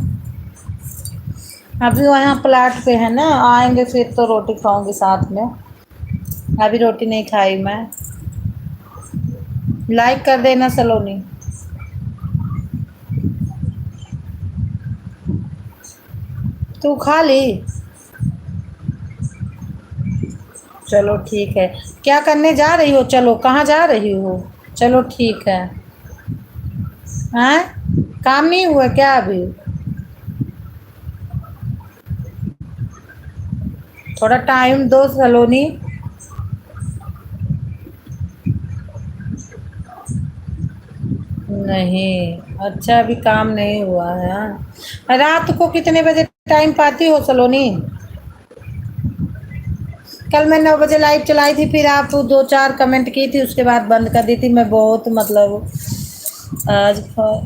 Speaker 1: अभी वहाँ प्लाट पे है ना। आएंगे फिर तो रोटी खाऊंगी साथ में। अभी रोटी नहीं खाई मैं। लाइक कर देना सलोनी। तू खा ली? चलो ठीक है। क्या करने जा रही हो? चलो कहाँ जा रही हो? चलो ठीक है। हाँ काम नहीं हुआ क्या अभी? थोड़ा टाइम दो सलोनी। नहीं अच्छा अभी काम नहीं हुआ है। हाँ? रात को कितने बजे टाइम पाती हो सलोनी? कल मैं 9 बजे लाइव चलाई थी, फिर आप 2-4 कमेंट की थी, उसके बाद बंद कर दी थी मैं। बहुत मतलब आज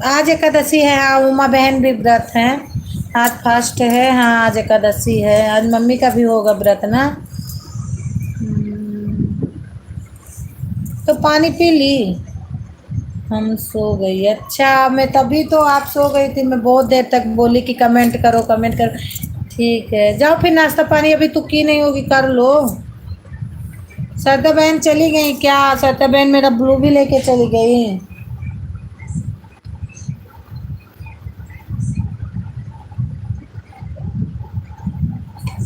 Speaker 1: आज एकादशी है। हाँ, उमा बहन भी व्रत हैं। आज फास्ट है। हाँ, आज एकादशी है। आज मम्मी का भी होगा व्रत ना। तो पानी पी ली। हम सो गई। अच्छा, मैं तभी तो आप सो गई थी। मैं बहुत देर तक बोली कि कमेंट करो कमेंट करो। ठीक है, जाओ फिर नाश्ता पानी अभी तो की नहीं होगी, कर लो। सरदा बहन चली गई क्या? सरदा बहन मेरा ब्लू भी लेके चली गई।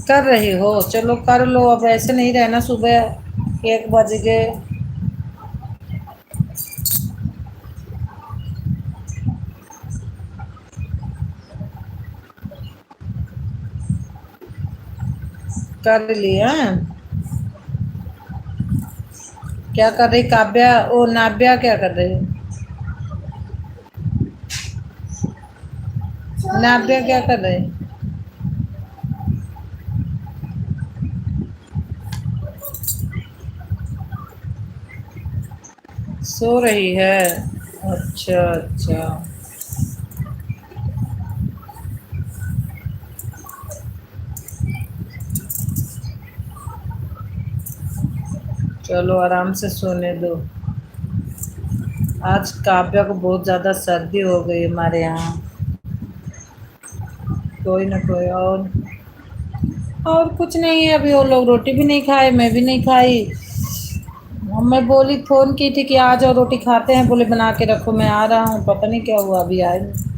Speaker 1: कर रही हो, चलो कर लो। अब ऐसे नहीं रहना, सुबह 1 बज गए। कर लिया। क्या कर रही काव्या? ओ नाव्या क्या कर रही? नाव्या क्या कर रही? सो रही है। अच्छा अच्छा। चलो आराम से सोने दो। आज काव्या को बहुत ज्यादा सर्दी हो गई हमारे यहाँ। कोई ना कोई। और कुछ नहीं है। अभी वो लोग रोटी भी नहीं खाए, मैं भी नहीं खाई। मैं बोली, फोन की थी कि आ जाओ रोटी खाते हैं, बोले बना के रखो मैं आ रहा हूँ। पता नहीं क्या हुआ, अभी आए नहीं।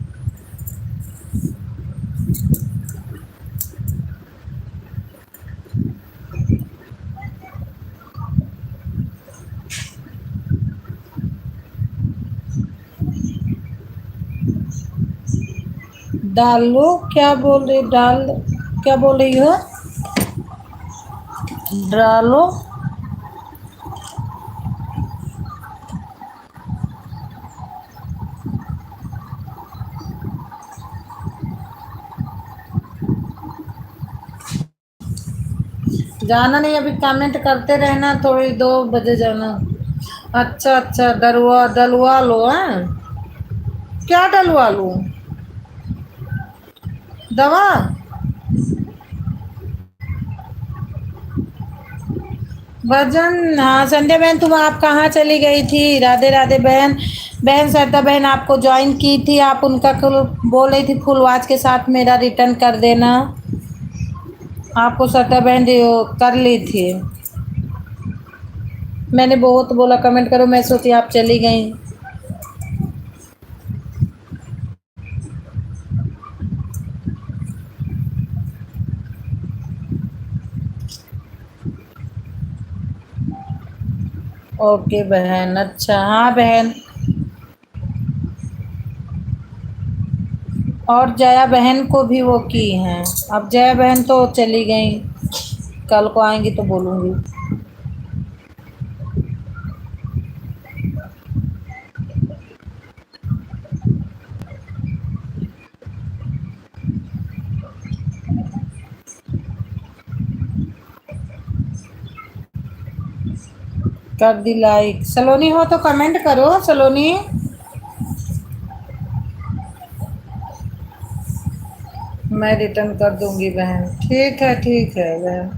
Speaker 1: डालो क्या बोल रही? डाल क्या बोल रही हो? डालो। जाना नहीं, अभी कमेंट करते रहना, थोड़ी 2 बजे जाना। अच्छा अच्छा, डलवा डलवा लो। हैं? क्या डलवा लूँ? दवा? भजन? हाँ संध्या बहन, तुम आप कहाँ चली गई थी? राधे राधे बहन। बहन श्रद्धा बहन आपको ज्वाइन की थी, आप उनका कल बोल रही थी फुल वॉच के साथ मेरा रिटर्न कर देना। आपको श्रद्धा बहन कर ली थी। मैंने बहुत बोला कमेंट करो, मैं सोची आप चली गई। ओके बहन। अच्छा हाँ बहन। और जया बहन को भी वो की हैं। अब जया बहन तो चली गई, कल को आएंगी तो बोलूँगी। कर दी लाइक। सलोनी हो तो कमेंट करो सलोनी। मैं रिटर्न कर दूंगी बहन। ठीक है बहन।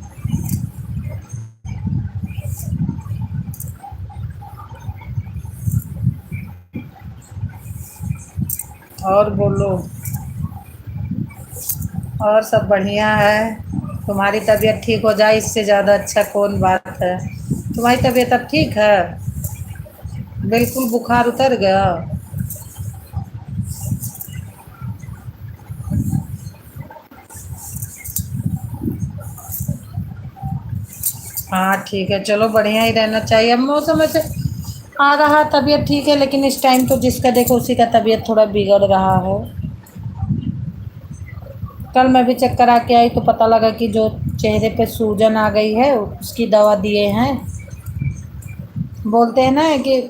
Speaker 1: और बोलो। और सब बढ़िया है। तुम्हारी तबीयत ठीक हो जाए, इससे ज़्यादा अच्छा कौन बात है। तुम्हारी तबीयत अब ठीक है? बिल्कुल बुखार उतर गया? हाँ ठीक है, चलो बढ़िया ही रहना चाहिए। अब मौसम ऐसे आ रहा, तबीयत ठीक है, लेकिन इस टाइम तो जिसका देखो उसी का तबीयत थोड़ा बिगड़ रहा है। कल मैं भी चक्कर आके आई तो पता लगा कि जो चेहरे पे सूजन आ गई है उसकी दवा दिए हैं। बोलते हैं ना कि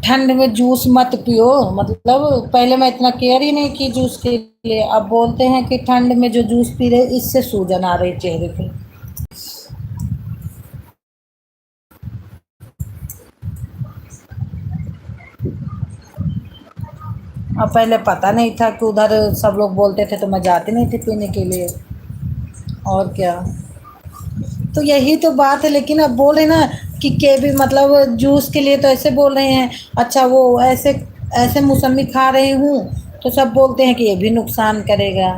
Speaker 1: ठंड में जूस मत पियो। मतलब पहले मैं इतना केयर ही नहीं की जूस के लिए, अब बोलते हैं कि ठंड में जो जूस पी रहे इससे सूजन आ रही चेहरे पे। अब पहले पता नहीं था कि उधर सब लोग बोलते थे तो मैं जाती नहीं थी पीने के लिए। और क्या। तो यही तो बात है, लेकिन अब बोल रहे ना कि भी मतलब जूस के लिए तो ऐसे बोल रहे हैं। अच्छा वो ऐसे ऐसे मौसमी खा रही हूँ तो सब बोलते हैं कि ये भी नुकसान करेगा।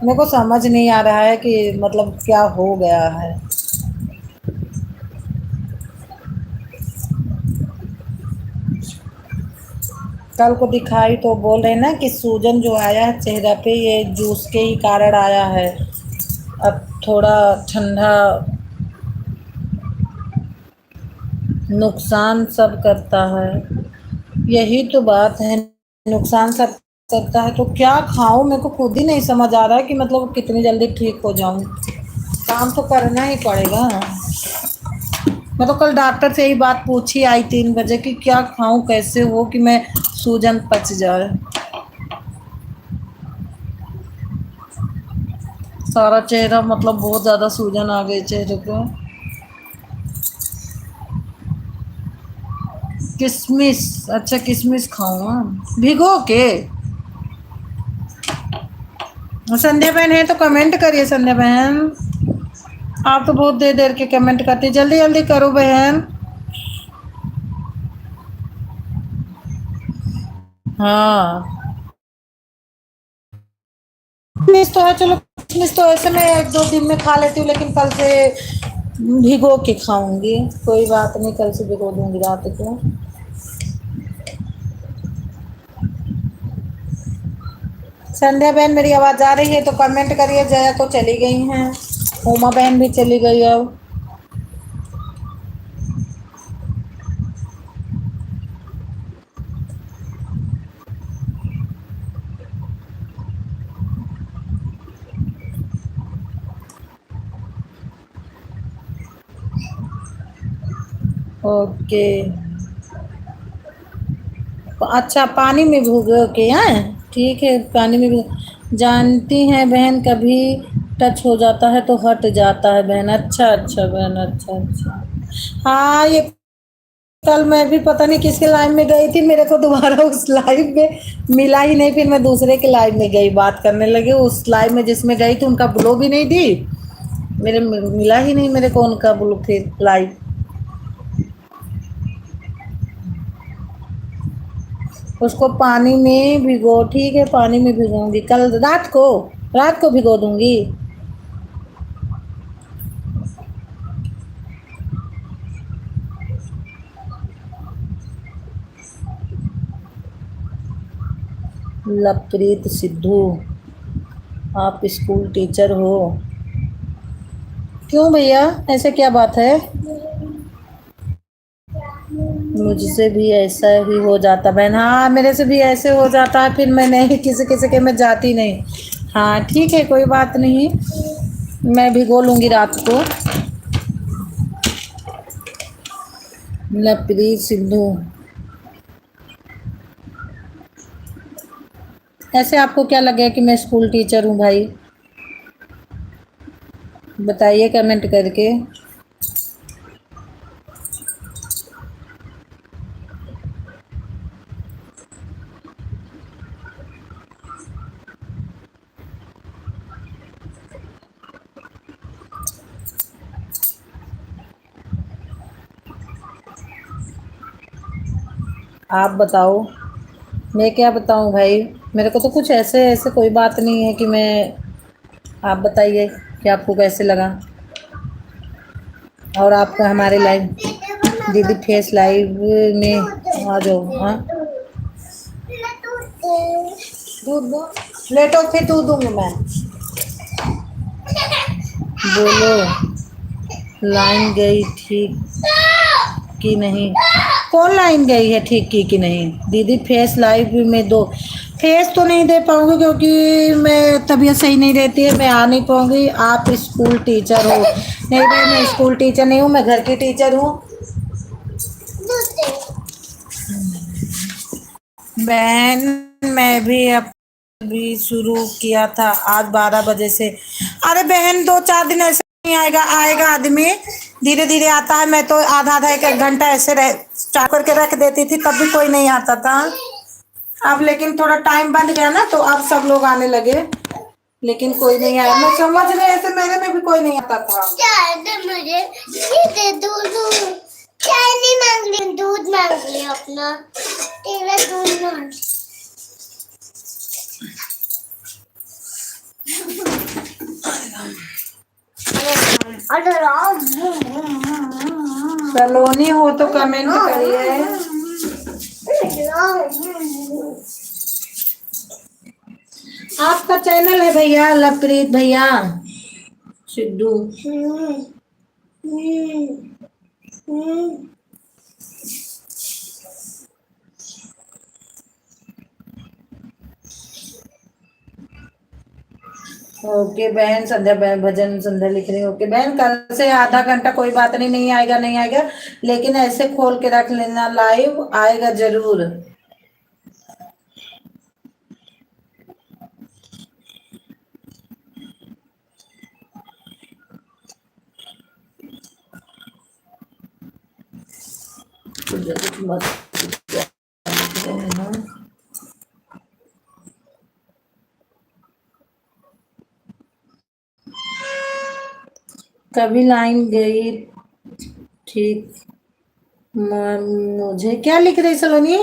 Speaker 1: मेरे को समझ नहीं आ रहा है कि मतलब क्या हो गया है। कल को दिखाई तो बोल रहे ना कि सूजन जो आया है चेहरा पे ये जूस के ही कारण आया है। अब थोड़ा ठंडा नुकसान सब करता है। यही तो बात है, नुकसान सब करता है तो क्या खाऊं, मेरे को खुद ही नहीं समझ आ रहा है कि मतलब कितनी जल्दी ठीक हो जाऊं। काम तो करना ही पड़ेगा। मैं तो कल डॉक्टर से यही बात पूछी आई 3 बजे कि क्या खाऊं कैसे हो कि मैं सूजन पच जाए। सारा चेहरा मतलब बहुत ज़्यादा सूजन आ गई चेहरे पे। किशमिश, अच्छा किशमिश खाऊं हाँ? भिगो के। संध्या बहन है तो कमेंट करिए संध्या बहन। आप तो बहुत देर देर के कमेंट करती, जल्दी जल्दी करो बहन। हाँ किशमिश तो है, चलो किशमिश तो ऐसे मैं 1-2 दिन में खा लेती हूँ, लेकिन कल से भिगो के खाऊंगी। कोई बात नहीं, कल से भिगो दूंगी रात को। संध्या बहन मेरी आवाज़ आ रही है तो कमेंट करिए। जया तो चली गई हैं, उमा बहन भी चली गई अब। ओके। अच्छा पानी में भिगो के हैं, ठीक है पानी में भी। जानती हैं बहन कभी टच हो जाता है तो हट जाता है बहन। अच्छा अच्छा बहन, अच्छा अच्छा। हाँ ये कल मैं भी पता नहीं किसके लाइव में गई थी, मेरे को दोबारा उस लाइव में मिला ही नहीं। फिर मैं दूसरे के लाइव में गई, बात करने लगी। उस लाइव में जिसमें गई थी उनका ब्लो भी नहीं दी, मेरे मिला ही नहीं मेरे को उनका ब्लो फिर लाइव। उसको पानी में भिगो, ठीक है पानी में भिगोऊंगी कल रात को, रात को भिगो दूंगी। लवप्रीत सिद्धू, आप स्कूल टीचर हो? क्यों भैया, ऐसे क्या बात है? मुझसे भी ऐसा ही हो जाता बहन, हाँ मेरे से भी ऐसे हो जाता है, फिर मैं नहीं किसी किसी के मैं जाती नहीं। हाँ ठीक है कोई बात नहीं, मैं भिगो लूँगी रात को। लवप्रीत सिद्धू, ऐसे आपको क्या लगे कि मैं स्कूल टीचर हूँ भाई? बताइए कमेंट करके। आप बताओ, मैं क्या बताऊं भाई? मेरे को तो कुछ ऐसे ऐसे कोई बात नहीं है कि मैं। आप बताइए कि आपको कैसे लगा। और आपका हमारे लाइव दीदी फेस लाइव में आ जाओ। हाँ दूध दो, लेटो फिर दूध दूंगी मैं। बोलो, लाइन गई ठीक कि नहीं? कौन लाइन गई है ठीक की कि नहीं? दीदी फेस लाइव में दो। फेस तो नहीं दे पाऊंगी क्योंकि मैं तबीयत सही नहीं रहती है, मैं आ नहीं पाऊंगी। आप स्कूल टीचर हो? नहीं भाई, मैं स्कूल टीचर नहीं हूँ, मैं घर की टीचर हूँ।
Speaker 2: दूसरे
Speaker 1: बहन मैं भी अभी शुरू किया था आज 12 बजे से। अरे बहन 2-4 दिन ऐसे नहीं आएगा, आएगा आदमी धीरे धीरे आता है। मैं तो आधा आधा एक एक घंटा ऐसे रह स्टार्ट करके रख देती थी, तब भी कोई नहीं आता था। अब लेकिन थोड़ा टाइम बन गया ना, तो अब सब लोग आने लगे, लेकिन कोई नहीं आया। मैं समझ रही ऐसे मेरे में भी कोई नहीं आता था।
Speaker 2: चाय दे मुझे, ये दे दूध। चाय नहीं मांग रही, दूध मांग रही हूँ अपना। तेरा दूध मांग। अरे राम,
Speaker 1: सलोनी हो तो कमेंट करिए। आपका चैनल है भैया, लवप्रीत भैया सिद्धू। ओके बहन, संध्या बहन भजन संध्या लिख रही। ओके बहन, कल से आधा घंटा कोई बात नहीं, नहीं आएगा नहीं आएगा, लेकिन ऐसे खोल के रख लेना, लाइव आएगा जरूर। कभी लाइन गई ठीक। मुझे क्या लिख रही सलोनी?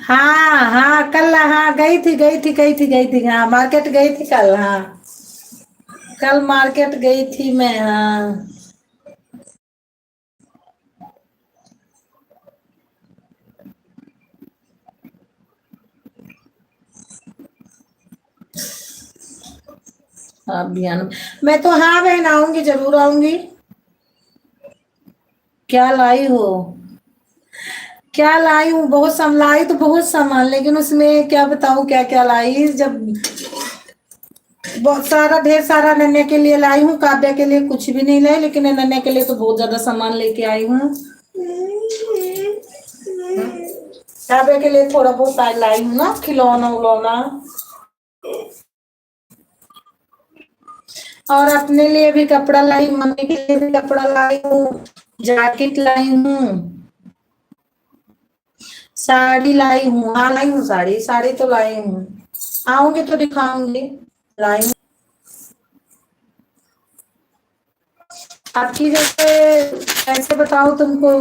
Speaker 1: हाँ हाँ कल, हाँ गई थी हाँ, मार्केट गई थी कल। हाँ कल मार्केट गई थी मैं। हाँ अभियान मैं तो, हाँ बहन आऊंगी, जरूर आऊंगी। क्या लाई हो? क्या लाई हूँ? बहुत लाई तो बहुत सामान, लेकिन उसमें क्या बताऊँ क्या क्या लाई। जब बहुत सारा, ढेर सारा नन्हे के लिए लाई हूँ, काव्या के लिए कुछ भी नहीं लाई, लेकिन नन्हे के लिए तो बहुत ज्यादा सामान लेके आई हूँ। काव्या के लिए थोड़ा बहुत लाई हूँ ना, खिलौना उलौना। और अपने लिए भी कपड़ा लाई, मम्मी के लिए भी कपड़ा लाई हूँ, जैकेट लाई हूँ, साड़ी लाई हूँ। हाँ लाई हूँ, साड़ी साड़ी तो लाई हूँ। आऊंगी तो दिखाऊंगी, लाई हूँ। आपकी जैसे कैसे बताऊँ तुमको,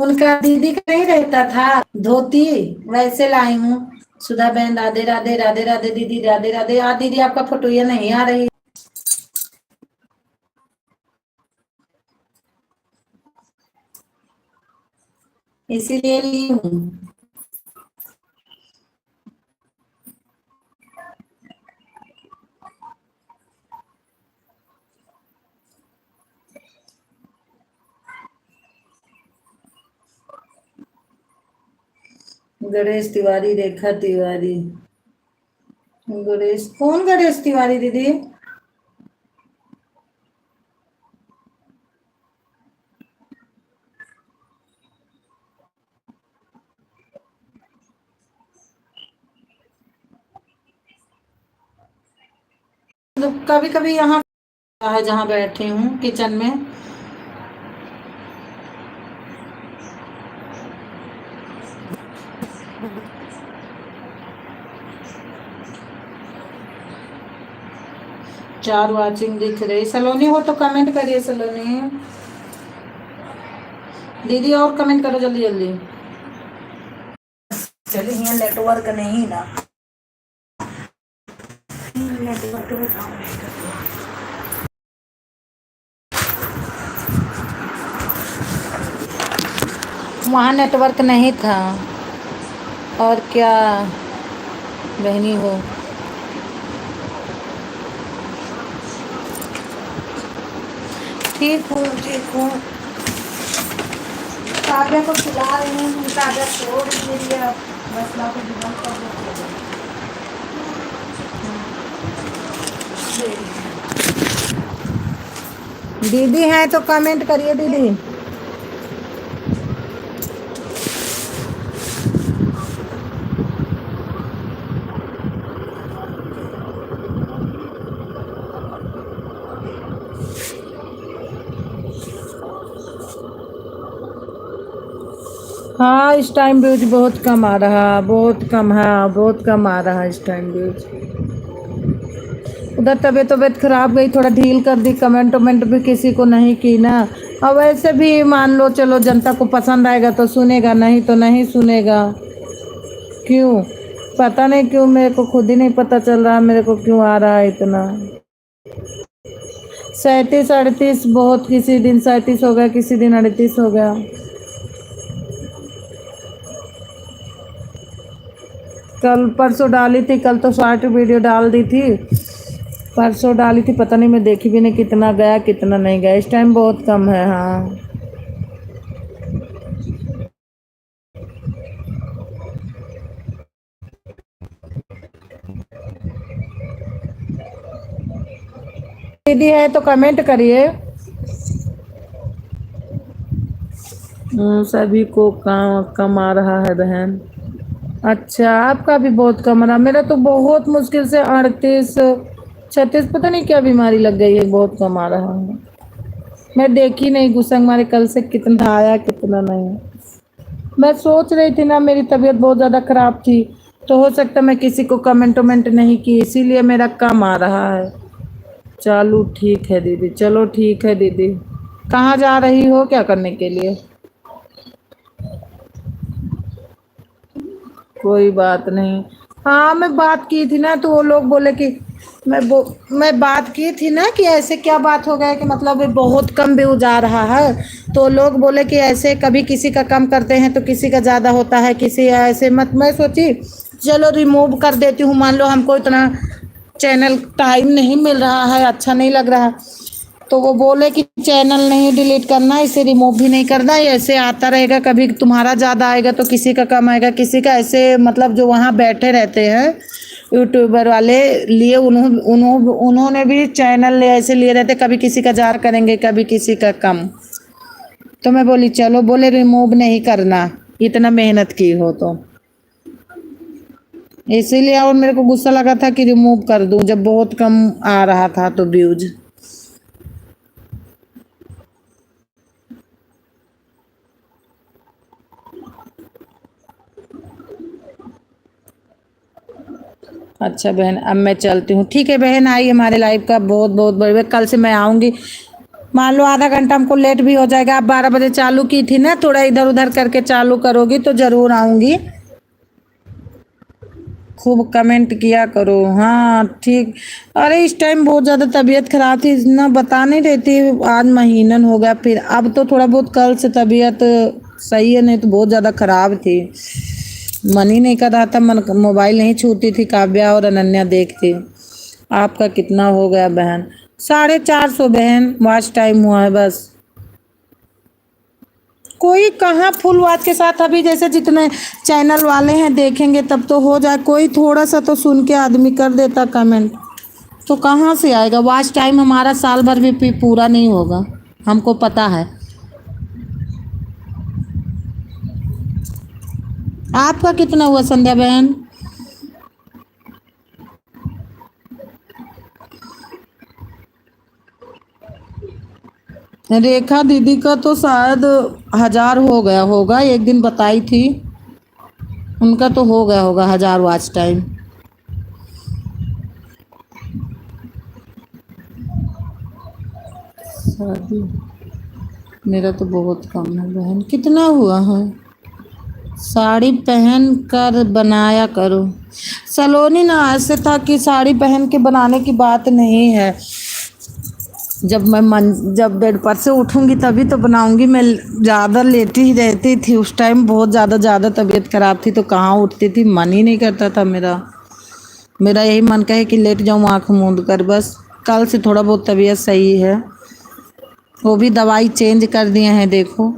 Speaker 1: उनका दीदी का नहीं रहता था धोती, वैसे लाई हूँ। सुधा बहन राधे राधे, राधे राधे दीदी, राधे राधे। दीदी आपका फोटो ये नहीं आ रही, इसीलिए ली हूँ। गणेश तिवारी, रेखा तिवारी। गणेश कौन? गणेश तिवारी दीदी? मतलब कभी कभी यहाँ है जहाँ बैठी हूँ किचन में। चार वाचिंग दिख रही। सलोनी हो तो कमेंट करिए सलोनी दीदी, और कमेंट करो जल्दी जल्दी। चलिए यहाँ नेटवर्क नहीं ना, नेटवर्क में काम नहीं करता। वहाँ नेटवर्क नहीं था। और क्या बहनी हो? ठीक हूँ ठीक हूँ। काव्या को खिला रही हूँ, काव्या सो रही है। मसला को जीवन कर दीदी है तो कमेंट करिए दीदी। हाँ इस टाइम व्यूज बहुत कम आ रहा, बहुत कम है, बहुत कम आ रहा है इस टाइम व्यूज। उधर तबीयत खराब गई, थोड़ा ढील कर दी, कमेंट वमेंट भी किसी को नहीं की ना। और वैसे भी मान लो चलो जनता को पसंद आएगा तो सुनेगा, नहीं तो नहीं सुनेगा। क्यों पता नहीं क्यों, मेरे को खुद ही नहीं पता चल रहा मेरे को क्यों आ रहा है इतना। 37 38 बहुत, किसी दिन 37 हो गया, किसी दिन 38 हो गया। कल परसों डाली थी, कल तो शॉर्ट वीडियो डाल दी थी, परसों डाली थी, पता नहीं मैं देखी भी नहीं कितना गया कितना नहीं गया। इस टाइम बहुत कम है। हाँ दीदी है तो कमेंट करिए। सभी को कम आ रहा है बहन। अच्छा आपका भी बहुत कम रहा, मेरा तो बहुत मुश्किल से 38 36, पता नहीं क्या बीमारी लग गई है, बहुत कम आ रहा है। मैं देखी नहीं गुस्सा मारे कल से कितना आया कितना नहीं। मैं सोच रही थी ना, मेरी तबीयत बहुत ज़्यादा खराब थी, तो हो सकता मैं किसी को कमेंट वमेंट नहीं की, इसीलिए मेरा कम आ रहा है। चलो ठीक है दीदी, चलो ठीक है दीदी। कहाँ जा रही हो, क्या करने के लिए? कोई बात नहीं। हाँ मैं बात की थी ना, तो वो लोग बोले कि मैं बात की थी ना कि ऐसे क्या बात हो गया कि मतलब बहुत कम व्यूज आ रहा है, तो लोग बोले कि ऐसे कभी किसी का कम करते हैं तो किसी का ज़्यादा होता है, किसी ऐसे मत। मैं सोची चलो रिमूव कर देती हूँ, मान लो हमको इतना चैनल टाइम नहीं मिल रहा है, अच्छा नहीं लग रहा, तो वो बोले कि चैनल नहीं डिलीट करना, इसे रिमूव भी नहीं करना, ऐसे आता रहेगा, कभी तुम्हारा ज़्यादा आएगा तो किसी का कम आएगा, किसी का ऐसे मतलब जो वहाँ बैठे रहते हैं यूट्यूबर वाले लिए उन्होंने भी चैनल ऐसे लिए रहते, कभी किसी का ज़्यादा करेंगे कभी किसी का कम। तो मैं बोली चलो, बोले रिमूव नहीं करना, इतना मेहनत की हो तो इसीलिए। और मेरे को गुस्सा लगा था कि रिमूव कर दूं जब बहुत कम आ रहा था तो व्यूज। अच्छा बहन अब मैं चलती हूँ, ठीक है बहन, आई हमारे लाइफ का बहुत बहुत बड़े, कल से मैं आऊँगी। मान लो आधा घंटा हमको लेट भी हो जाएगा, आप 12 बजे चालू की थी ना, थोड़ा इधर उधर करके चालू करोगी तो ज़रूर आऊँगी। खूब कमेंट किया करो। हाँ ठीक। अरे इस टाइम बहुत ज़्यादा तबीयत खराब थी ना, बता नहीं रही थी, आज महीनन हो गया, फिर अब तो थोड़ा बहुत कल से तबीयत सही है, नहीं तो बहुत ज़्यादा खराब थी। मन ही नहीं कर रहा था, मन मोबाइल नहीं छूती थी, काव्या और अनन्या देखती। आपका कितना हो गया बहन? 450 बहन, वॉच टाइम हुआ है बस। कोई कहाँ फुल वॉच के साथ, अभी जैसे जितने चैनल वाले हैं देखेंगे तब तो हो जाए, कोई थोड़ा सा तो सुन के आदमी कर देता कमेंट, तो कहाँ से आएगा? वॉच टाइम हमारा साल भर भी पूरा नहीं होगा, हमको पता है। आपका कितना हुआ संध्या बहन? रेखा दीदी का तो शायद 1000 हो गया होगा, एक दिन बताई थी, उनका तो हो गया होगा 1000 वॉच टाइम। शादी मेरा तो बहुत कम है बहन, कितना हुआ है? साड़ी पहन कर बनाया करो सलोनी ना, ऐसे था कि साड़ी पहन के बनाने की बात नहीं है, जब बेड पर से उठूंगी तभी तो बनाऊंगी। मैं ज़्यादा लेटी ही रहती थी उस टाइम, बहुत ज़्यादा तबीयत खराब थी, तो कहाँ उठती थी, मन ही नहीं करता था मेरा। मेरा यही मन का है कि लेट जाऊँ आँख मूंद कर बस। कल से थोड़ा बहुत तबीयत सही है। वो भी दवाई चेंज कर दिए हैं देखो,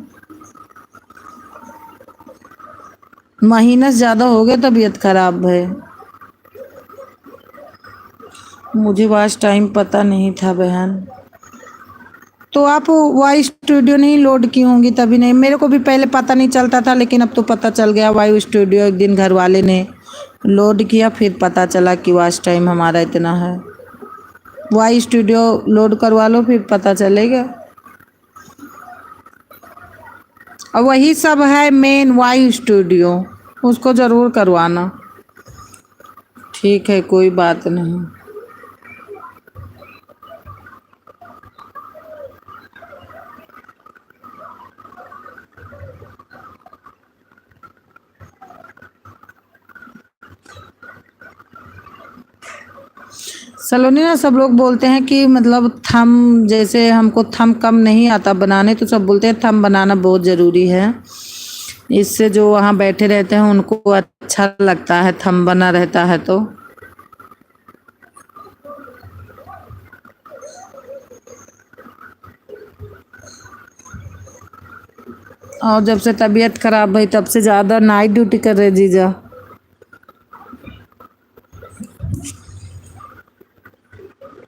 Speaker 1: महीना से ज़्यादा हो गया तबीयत खराब है। मुझे वॉच टाइम पता नहीं था बहन। तो आप वाई स्टूडियो नहीं लोड की होंगी तभी नहीं, मेरे को भी पहले पता नहीं चलता था लेकिन अब तो पता चल गया। वाई स्टूडियो एक दिन घर वाले ने लोड किया फिर पता चला कि वॉच टाइम हमारा इतना है। वाई स्टूडियो लोड करवा लो फिर पता चलेगा। और वही सब है मेन वाई स्टूडियो, उसको ज़रूर करवाना। ठीक है कोई बात नहीं। सलोनी ना सब लोग बोलते हैं कि मतलब थम, जैसे हमको थम कम नहीं आता बनाने तो सब बोलते हैं थम बनाना बहुत ज़रूरी है। इससे जो वहाँ बैठे रहते हैं उनको अच्छा लगता है, थम बना रहता है तो। और जब से तबीयत खराब हुई तब से ज़्यादा नाइट ड्यूटी कर रहे जीजा।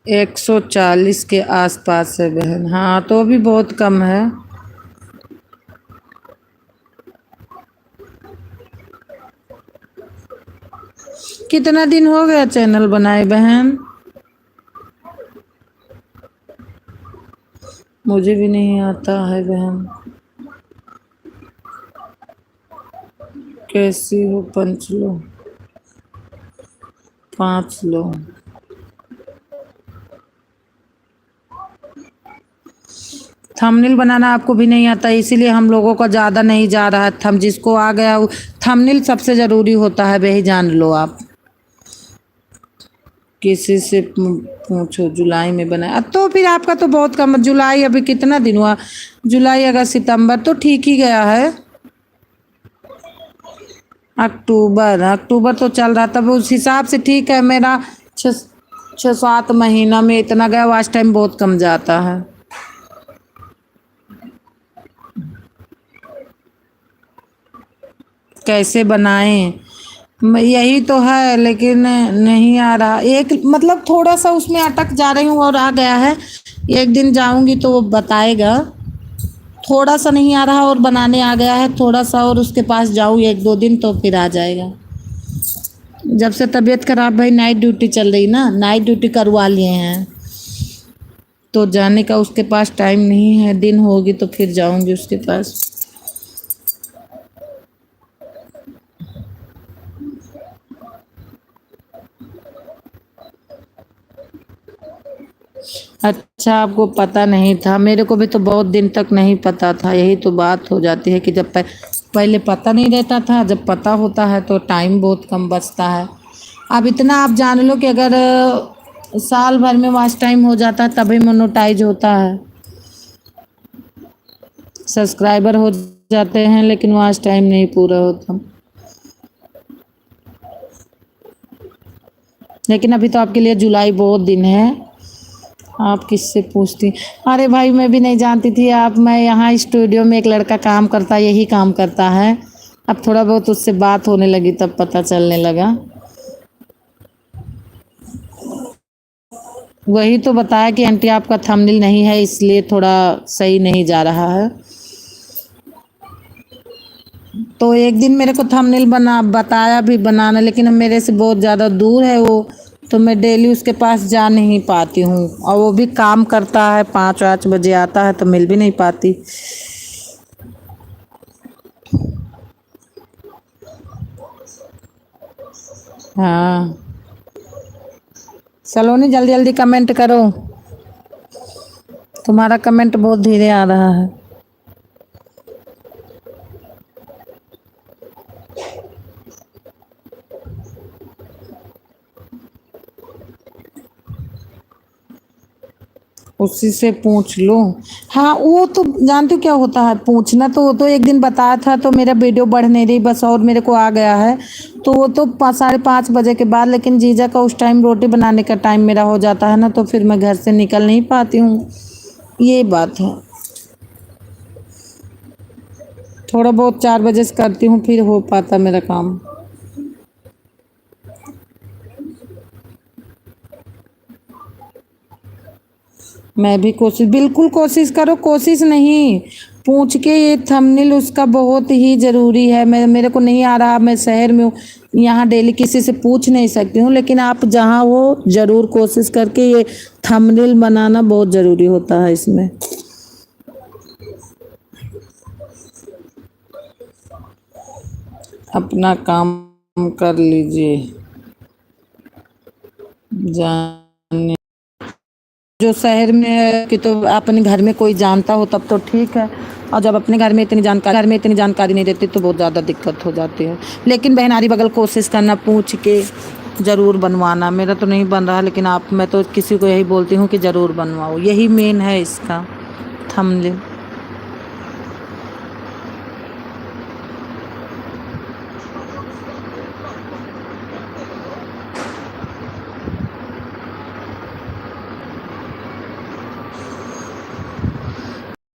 Speaker 1: 140 के आसपास है बहन। हाँ तो भी बहुत कम है। कितना दिन हो गया चैनल बनाए बहन? मुझे भी नहीं आता है बहन। कैसी हो? 5 लो, 5 लो। थंबनेल बनाना आपको भी नहीं आता इसीलिए हम लोगों का ज़्यादा नहीं जा रहा है। थम जिसको आ गया थंबनेल सबसे ज़रूरी होता है, वही जान लो आप। किसी से पूछो जुलाई में बनाया तो फिर आपका तो बहुत कम। जुलाई अभी कितना दिन हुआ? जुलाई अगस्त सितंबर तो ठीक ही गया है। अक्टूबर, अक्टूबर तो चल रहा तब उस हिसाब से ठीक है। मेरा 6-7 महीना में इतना गया, वाच टाइम बहुत कम जाता है। कैसे बनाएं? यही तो है लेकिन नहीं आ रहा। एक मतलब थोड़ा सा उसमें अटक जा रही हूँ और आ गया है। एक दिन जाऊंगी तो वो बताएगा। थोड़ा सा नहीं आ रहा और बनाने आ गया है थोड़ा सा, और उसके पास जाऊँ 1-2 दिन तो फिर आ जाएगा। जब से तबीयत खराब भाई नाइट ड्यूटी चल रही ना, नाइट ड्यूटी करवा लिए हैं तो जाने का उसके पास टाइम नहीं है। दिन होगी तो फिर जाऊंगी उसके पास। अच्छा आपको पता नहीं था? मेरे को भी तो बहुत दिन तक नहीं पता था। यही तो बात हो जाती है कि जब पहले पता नहीं रहता था, जब पता होता है तो टाइम बहुत कम बचता है। अब इतना आप जान लो कि अगर साल भर में वॉच टाइम हो जाता है तभी मोनेटाइज होता है। सब्सक्राइबर हो जाते हैं लेकिन वॉच टाइम नहीं पूरा होता। लेकिन अभी तो आपके लिए जुलाई बहुत दिन है। आप किससे पूछती? अरे भाई मैं भी नहीं जानती थी आप। मैं यहाँ स्टूडियो में एक लड़का काम करता, यही काम करता है। अब थोड़ा बहुत उससे बात होने लगी तब पता चलने लगा। वही तो बताया कि आंटी आपका थंबनेल नहीं है इसलिए थोड़ा सही नहीं जा रहा है। तो एक दिन मेरे को थंबनेल बना बताया भी बनाना, लेकिन अब मेरे से बहुत ज़्यादा दूर है वो, तो मैं डेली उसके पास जा नहीं पाती हूँ। और वो भी काम करता है, 5-8 बजे आता है तो मिल भी नहीं पाती। हाँ सलोनी जल्दी जल्दी कमेंट करो, तुम्हारा कमेंट बहुत धीरे आ रहा है। उसी से पूछ लो। हाँ वो तो जानते हो क्या होता है पूछना, तो वो तो एक दिन बताया था तो मेरा वीडियो बढ़ नहीं रही बस, और मेरे को आ गया है। तो वो तो 5-5:30 बजे के बाद, लेकिन जीजा का उस टाइम रोटी बनाने का टाइम मेरा हो जाता है ना, तो फिर मैं घर से निकल नहीं पाती हूँ। ये बात है। थोड़ा बहुत 4 बजे से करती हूँ, फिर हो पाता मेरा काम। मैं भी कोशिश, बिल्कुल कोशिश करो, कोशिश नहीं, पूछ के ये थंबनेल उसका बहुत ही ज़रूरी है। मैं, मेरे को नहीं आ रहा, मैं शहर में हूँ, यहाँ डेली किसी से पूछ नहीं सकती हूँ, लेकिन आप जहाँ हो ज़रूर कोशिश करके ये थंबनेल बनाना बहुत ज़रूरी होता है इसमें। अपना काम कर लीजिए, जाने जो शहर में है कि तो अपने घर में कोई जानता हो तब तो ठीक है, और जब अपने घर में इतनी जानकारी नहीं रहती तो बहुत ज़्यादा दिक्कत हो जाती है। लेकिन बहन आरी बगल कोशिश करना, पूछ के ज़रूर बनवाना। मेरा तो नहीं बन रहा, लेकिन आप, मैं तो किसी को यही बोलती हूँ कि ज़रूर बनवाओ, यही मेन है इसका थंबनेल।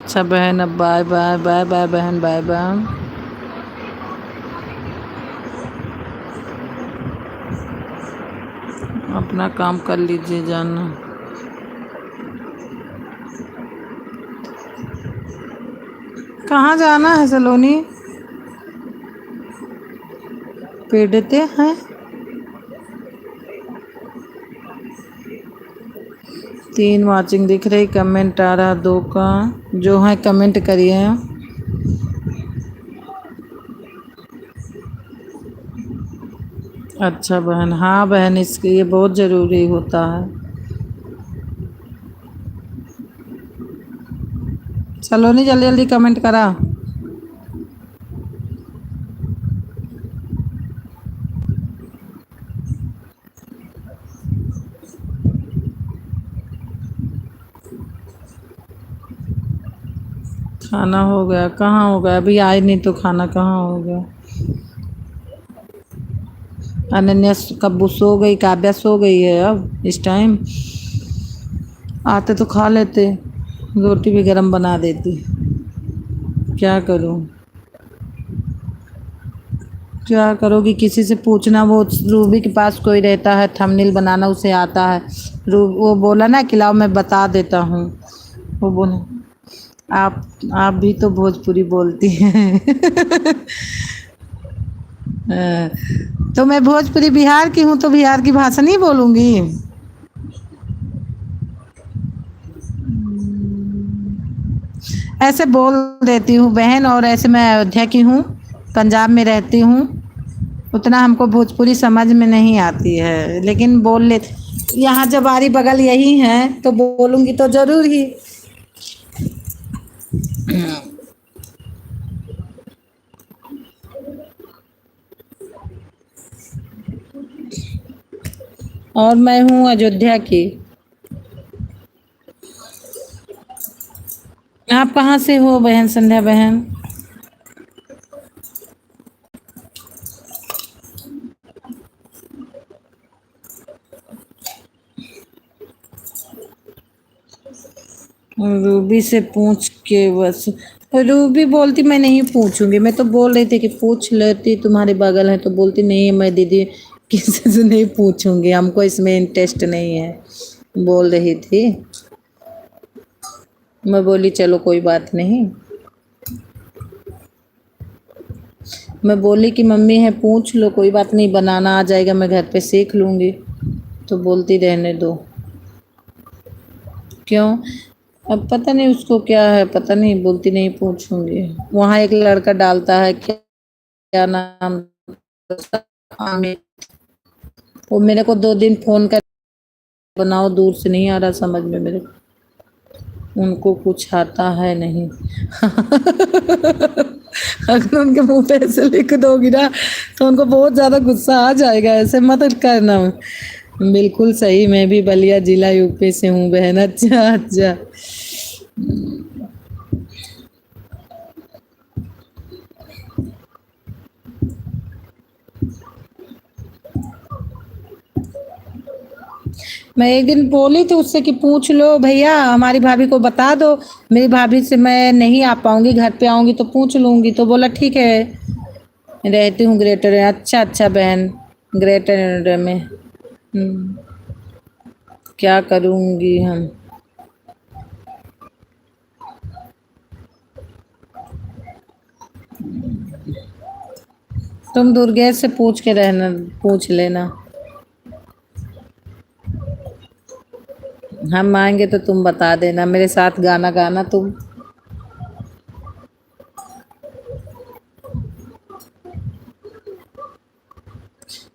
Speaker 1: अच्छा बहन, अब बाय बाय, बाय बाय बहन, बाय बाय। अपना काम कर लीजिए, जाना। कहाँ जाना है सलोनी? पेड़ते हैं, 3 वाचिंग दिख रही, कमेंट आ रहा 2 का। जो है कमेंट करिए। अच्छा बहन, हाँ बहन, इसके ये बहुत ज़रूरी होता है। सलोनी जल्दी जल्दी कमेंट करा। खाना हो गया? कहाँ हो गया, अभी आए नहीं तो खाना कहाँ हो गया। अनन्या कब्बू सो गई, काव्या सो गई है अब इस टाइम। आते तो खा लेते, रोटी भी गरम बना देती। क्या करूं? क्या करोगी, किसी से पूछना। वो रूबी के पास कोई रहता है, थंबनेल बनाना उसे आता है। वो बोला ना कि लाओ मैं बता देता हूँ। वो बोले आप भी तो भोजपुरी बोलती हैं। तो मैं भोजपुरी बिहार की हूँ, तो बिहार की भाषा नहीं बोलूँगी? ऐसे बोल देती हूँ बहन, और ऐसे मैं अयोध्या की हूँ, पंजाब में रहती हूँ। उतना हमको भोजपुरी समझ में नहीं आती है, लेकिन बोल ले। यहाँ जब आरी बगल यही है तो बोलूँगी तो ज़रूर ही। और मैं हूँ अयोध्या की। आप कहाँ से हो बहन, संध्या बहन? रूबी से पूछ के बस। रूबी बोलती मैं नहीं पूछूंगी, मैं तो बोल रही थी कि पूछ लेती, तुम्हारे बगल है, तो बोलती नहीं मैं दीदी किसी से नहीं पूछूंगी, हमको इसमें इंटरेस्ट नहीं है, बोल रही थी। मैं बोली चलो कोई बात नहीं। मैं बोली कि मम्मी है पूछ लो, कोई बात नहीं, बनाना आ जाएगा, मैं घर पे सीख लूँगी। तो बोलती रहने दो। क्यों? अब पता नहीं उसको क्या है, पता नहीं, बोलती नहीं पूछूंगी। वहाँ एक लड़का डालता है, क्या नाम, आमिर। वो मेरे को 2 दिन फोन कर, बनाओ, दूर से नहीं आ रहा समझ में मेरे को, उनको कुछ आता है नहीं। अगर उनके मुंह पे ऐसे लिख दोगी ना तो उनको बहुत ज्यादा गुस्सा आ जाएगा, ऐसे मत करना। बिल्कुल सही, मैं भी बलिया जिला यूपी से हूँ बहन। अच्छा अच्छा। मैं एक दिन बोली थी उससे कि पूछ लो भैया, हमारी भाभी को बता दो, मेरी भाभी से मैं नहीं आ पाऊंगी, घर पे आऊंगी तो पूछ लूंगी। तो बोला ठीक है, रहती हूँ ग्रेटर। अच्छा अच्छा बहन, ग्रेटर नोएडा में। क्या करूंगी हम। तुम दुर्गेश से पूछ के रहना, पूछ लेना। हम आएंगे तो तुम बता देना, मेरे साथ गाना गाना तुम।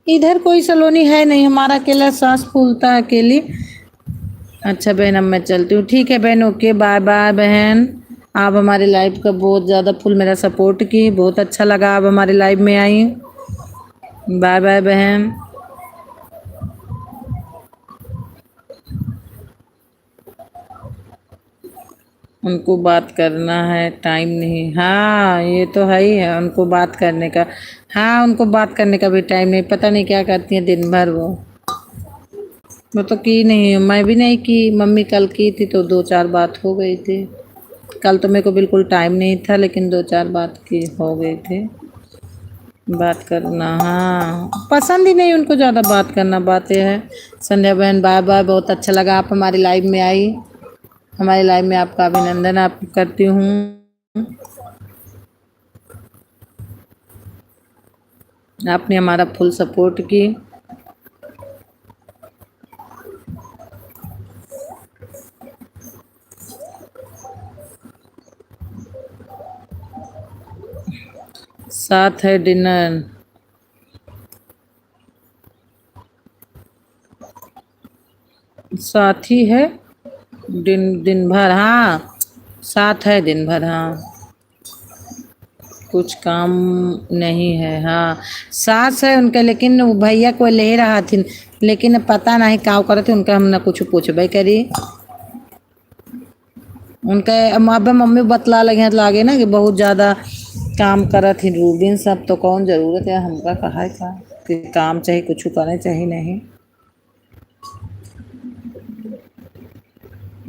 Speaker 1: इधर कोई सलोनी है नहीं, हमारा अकेला सांस फूलता है अकेली। अच्छा बहन, अब मैं चलती हूँ। ठीक है बहन, ओके, बाय बाय बहन। आप हमारी लाइफ का बहुत ज़्यादा फुल मेरा सपोर्ट की, बहुत अच्छा लगा आप हमारी लाइफ में आई। बाय बाय बहन। उनको बात करना है, टाइम नहीं। हाँ ये तो है ही है, उनको बात करने का। हाँ उनको बात करने का भी टाइम नहीं, पता नहीं क्या करती हैं दिन भर वो तो की नहीं, मैं भी नहीं की। मम्मी कल की थी तो दो चार बात हो गई थी। कल तो मेरे को बिल्कुल टाइम नहीं था, लेकिन दो चार बात की हो गई थी। बात करना, हाँ पसंद ही नहीं उनको ज़्यादा बात करना। बात यह है। संध्या बहन बाय बाय, बहुत अच्छा लगा आप हमारी लाइफ में आई। हमारी लाइफ में आपका अभिनंदन आप करती हूँ। आपने हमारा फुल सपोर्ट की। साथ है डिनर, साथ ही है दिन दिन भर। हाँ साथ है दिन भर। हाँ कुछ काम नहीं है। हाँ सास है उनका, लेकिन वो भैया को ले रहा थी, लेकिन पता नहीं का करत उनका, हम ना कुछ पूछबे करी। उनका अब मम्मी बतला लगे लागे ना कि बहुत ज़्यादा काम करत ही रूबिन सब, तो कौन ज़रूरत है हमका कहा है का कि काम चाहिए, कुछ करे चाहिए नहीं।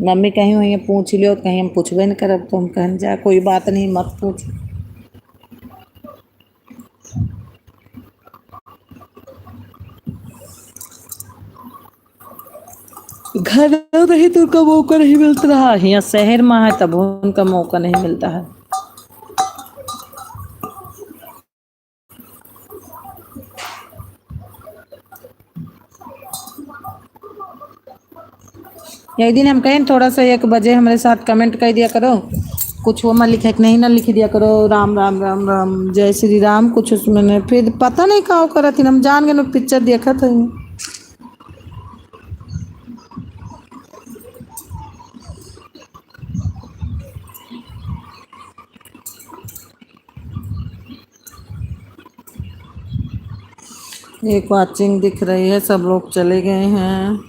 Speaker 1: मम्मी कहीं हुई पूछ लियो, कहीं हम पूछबे नहीं करब तो हम कहन जा कोई बात नहीं मत पूछ। घर रही तो उनका मौका नहीं मिलता रहा, यहाँ शहर में है तब उनका मौका नहीं मिलता है। एक दिन हम कहें थोड़ा सा 1 बजे हमारे साथ कमेंट कर दिया करो, कुछ वो मत लिखे नहीं ना लिख दिया करो, राम राम राम राम जय श्री राम कुछ उसमें नहीं, फिर पता नहीं का करा थी, हम जान गए ना पिक्चर देखा था। एक वाचिंग दिख रही है, सब लोग चले गए हैं।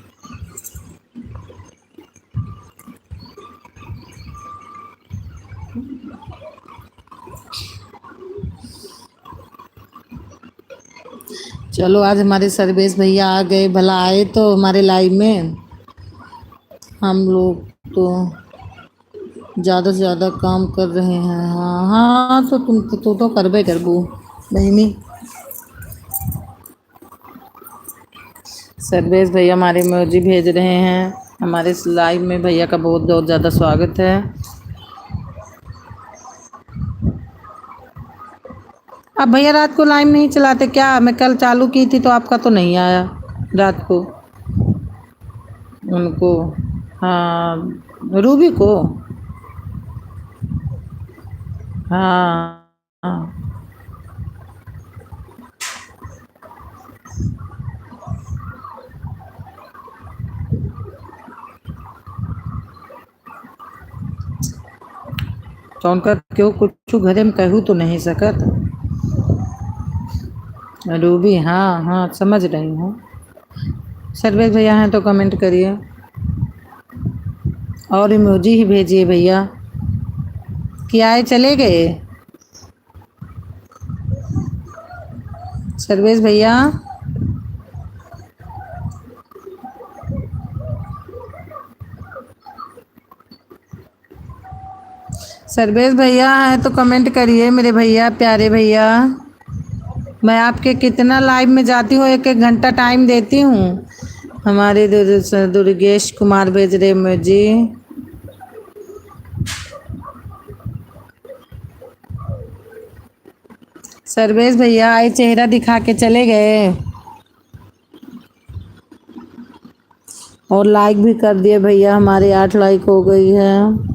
Speaker 1: चलो आज हमारे सर्वेश भैया आ गए, भला आए तो हमारे लाइव में। हम लोग तो ज़्यादा से ज़्यादा काम कर रहे हैं। हाँ हाँ तो तुम तो करबे करबू बहनी। सर्वेश भैया हमारे इमोजी भेज रहे हैं, हमारे इस लाइव में भैया का बहुत बहुत ज़्यादा स्वागत है। अब भैया रात को लाइव नहीं चलाते क्या? मैं कल चालू की थी तो आपका तो नहीं आया रात को। उनको, हाँ रूबी को। हाँ हाँ तो उनका क्यों कुछ घरे में कहूँ तो नहीं सकत। रूबी, हाँ हाँ समझ रही हूँ। सर्वेश भैया हैं तो कमेंट करिए और इमोजी ही भेजिए भैया। क्या आए चले गए सर्वेश भैया? सर्वेश भैया है तो कमेंट करिए मेरे भैया, प्यारे भैया। मैं आपके कितना लाइव में जाती हूँ, एक एक घंटा टाइम देती हूँ। हमारे दुर्गेश कुमार भेज रहे मुझे। सर्वेश भैया आए, चेहरा दिखा के चले गए और लाइक भी कर दिए भैया। हमारे 8 लाइक हो गई है।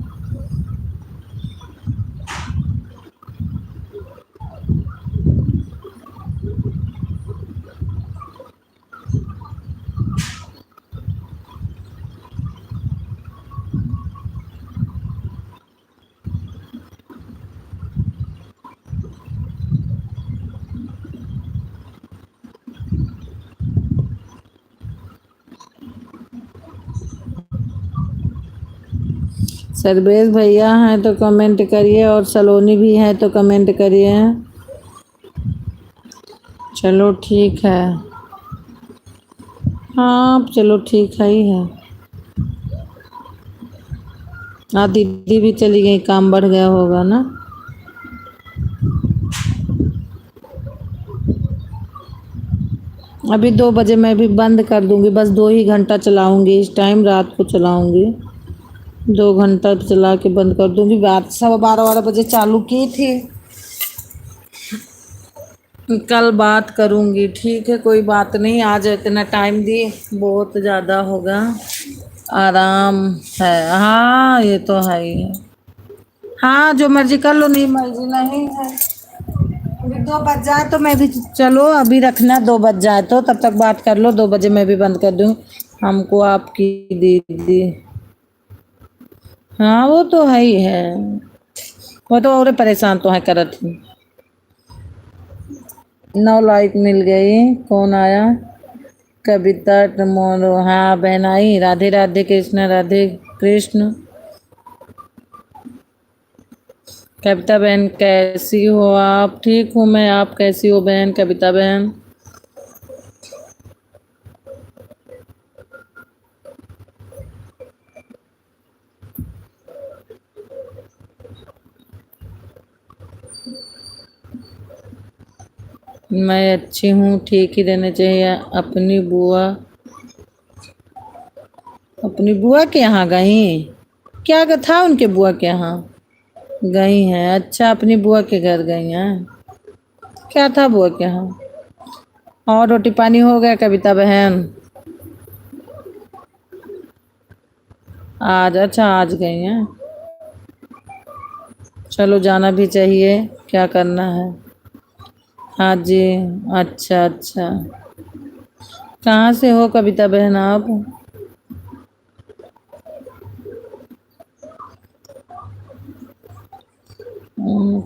Speaker 1: सर्वेश भैया हैं तो कमेंट करिए और सलोनी भी है तो कमेंट करिए। चलो ठीक है। हाँ चलो ठीक है ही है। हाँ दीदी भी चली गई, काम बढ़ गया होगा ना। अभी 2 बजे मैं भी बंद कर दूंगी, बस 2 ही घंटा चलाऊंगी इस टाइम, रात को चलाऊंगी। 2 घंटा चला के बंद कर दूंगी। रात 12:15 बजे चालू की थी। कल बात करूंगी, ठीक है कोई बात नहीं। आज इतना टाइम दी, बहुत ज़्यादा होगा। आराम है, हाँ ये तो है ही है। हाँ जो मर्जी कर लो, नहीं मर्जी नहीं है। अभी 2 बज जाए तो मैं भी, चलो अभी रखना, 2 बज जाए तो तब तक बात कर लो। 2 बजे मैं भी बंद कर दूँ। हमको आपकी दीदी, हाँ वो तो है ही है। वो तो और परेशान तो है करत ही। 9 लाइक मिल गई। कौन आया? कविता टमोरो, हाँ बहन आई। राधे राधे कृष्ण, राधे कृष्ण। कविता बहन कैसी हो आप? ठीक हूँ मैं, आप कैसी हो बहन कविता बहन? मैं अच्छी हूँ, ठीक ही रहना चाहिए। अपनी बुआ के यहाँ गई? क्या था उनके बुआ के यहाँ? गई हैं, अच्छा अपनी बुआ के घर गई हैं। क्या था बुआ के यहाँ? और रोटी पानी हो गया कविता बहन? आज, अच्छा आज गई हैं। चलो जाना भी चाहिए, क्या करना है। हाँ जी। अच्छा अच्छा। कहाँ से हो कविता बहन आप? उन,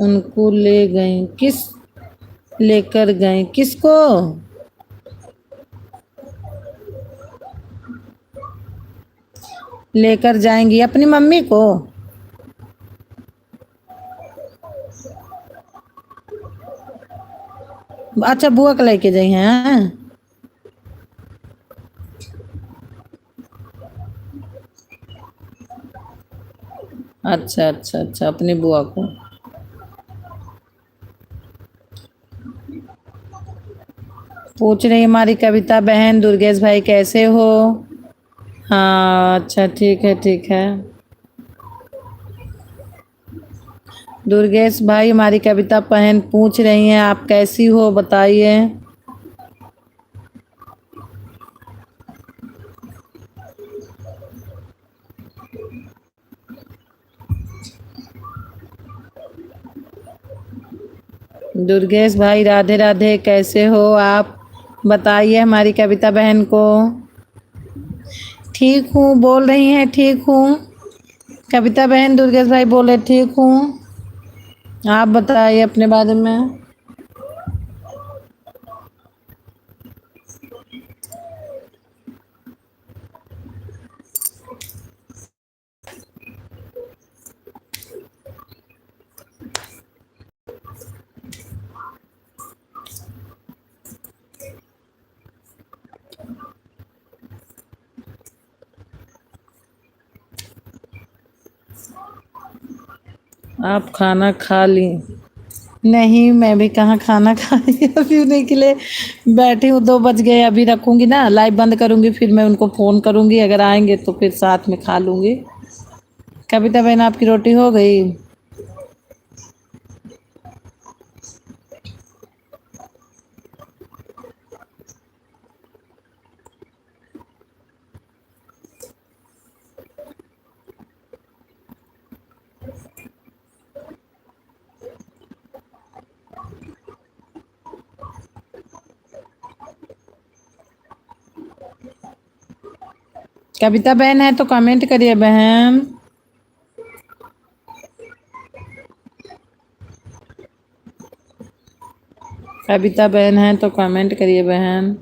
Speaker 1: उनको ले गई किस? लेकर गई किसको? लेकर जाएंगी अपनी मम्मी को? अच्छा बुआ को लेके गई हैं। अच्छा अच्छा अच्छा, अपनी बुआ को। पूछ रही हमारी कविता बहन, दुर्गेश भाई कैसे हो? हाँ अच्छा ठीक है ठीक है। दुर्गेश भाई हमारी कविता बहन पूछ रही हैं आप कैसी हो, बताइए। दुर्गेश भाई राधे राधे, कैसे हो आप? बताइए हमारी कविता बहन को। ठीक हूँ बोल रही हैं, ठीक हूँ। कविता बहन दुर्गेश भाई बोले ठीक हूँ। आप बताइए अपने बारे में। आप खाना खा ली? नहीं, मैं भी कहाँ खाना खाई अभी उन्हीं के लिए बैठी हूँ। 2 बज गए, अभी रखूंगी ना, लाइव बंद करूंगी, फिर मैं उनको फ़ोन करूंगी, अगर आएंगे तो फिर साथ में खा लूंगी। कविता बहन, आपकी रोटी हो गई? कविता बहन है तो कमेंट करिए बहन। कविता बहन है तो कमेंट करिए बहन।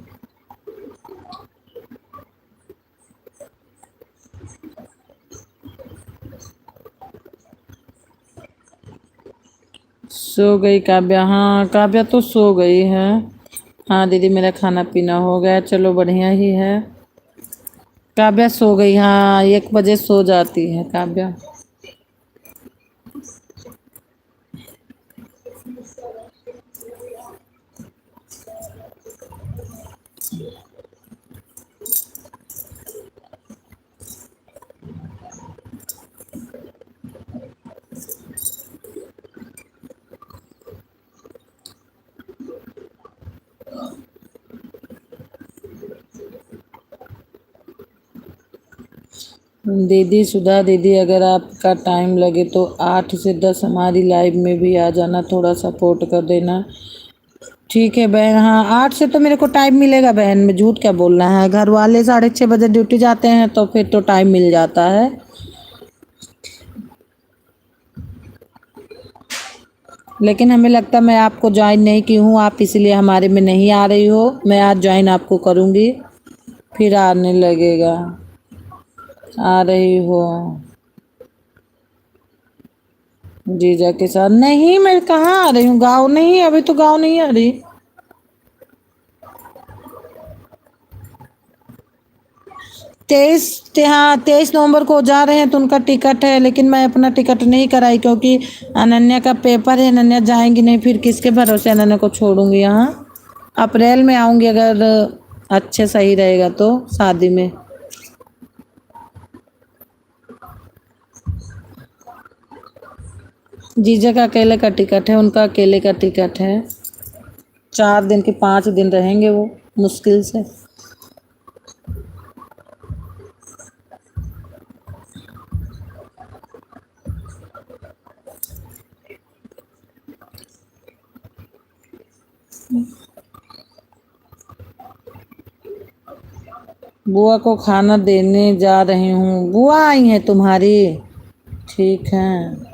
Speaker 1: सो गई काव्या? हाँ, काव्या तो सो गई है। हाँ दीदी, मेरा खाना पीना हो गया, चलो बढ़िया ही है। काव्या सो गई, हाँ 1 बजे सो जाती है काव्या। दीदी सुधा दीदी, अगर आपका टाइम लगे तो 8 से 10 हमारी लाइव में भी आ जाना, थोड़ा सपोर्ट कर देना। ठीक है बहन, हाँ 8 से तो मेरे को टाइम मिलेगा बहन, मैं झूठ क्या बोलना है। घर वाले 6:30 बजे ड्यूटी जाते हैं तो फिर तो टाइम मिल जाता है। लेकिन हमें लगता, मैं आपको ज्वाइन नहीं की हूँ, आप इसलिए हमारे में नहीं आ रही हो। मैं आज ज्वाइन आपको करूँगी, फिर आने लगेगा। आ रही हो जीजा के साथ? नहीं, मैं कहाँ आ रही हूँ, गाँव नहीं, अभी तो गाँव नहीं आ रही। 23, हाँ 23 नवंबर को जा रहे हैं तो उनका टिकट है, लेकिन मैं अपना टिकट नहीं कराई क्योंकि अनन्या का पेपर है। अनन्या जाएंगी नहीं, फिर किसके भरोसे अनन्या को छोड़ूंगी यहाँ। अप्रैल में आऊंगी, अगर अच्छे सही रहेगा तो शादी में। जीजा का अकेले का टिकट है, उनका अकेले का टिकट है। 4 दिन के 5 दिन रहेंगे वो, मुश्किल से। बुआ को खाना देने जा रही हूँ। बुआ आई हैं तुम्हारी? ठीक है।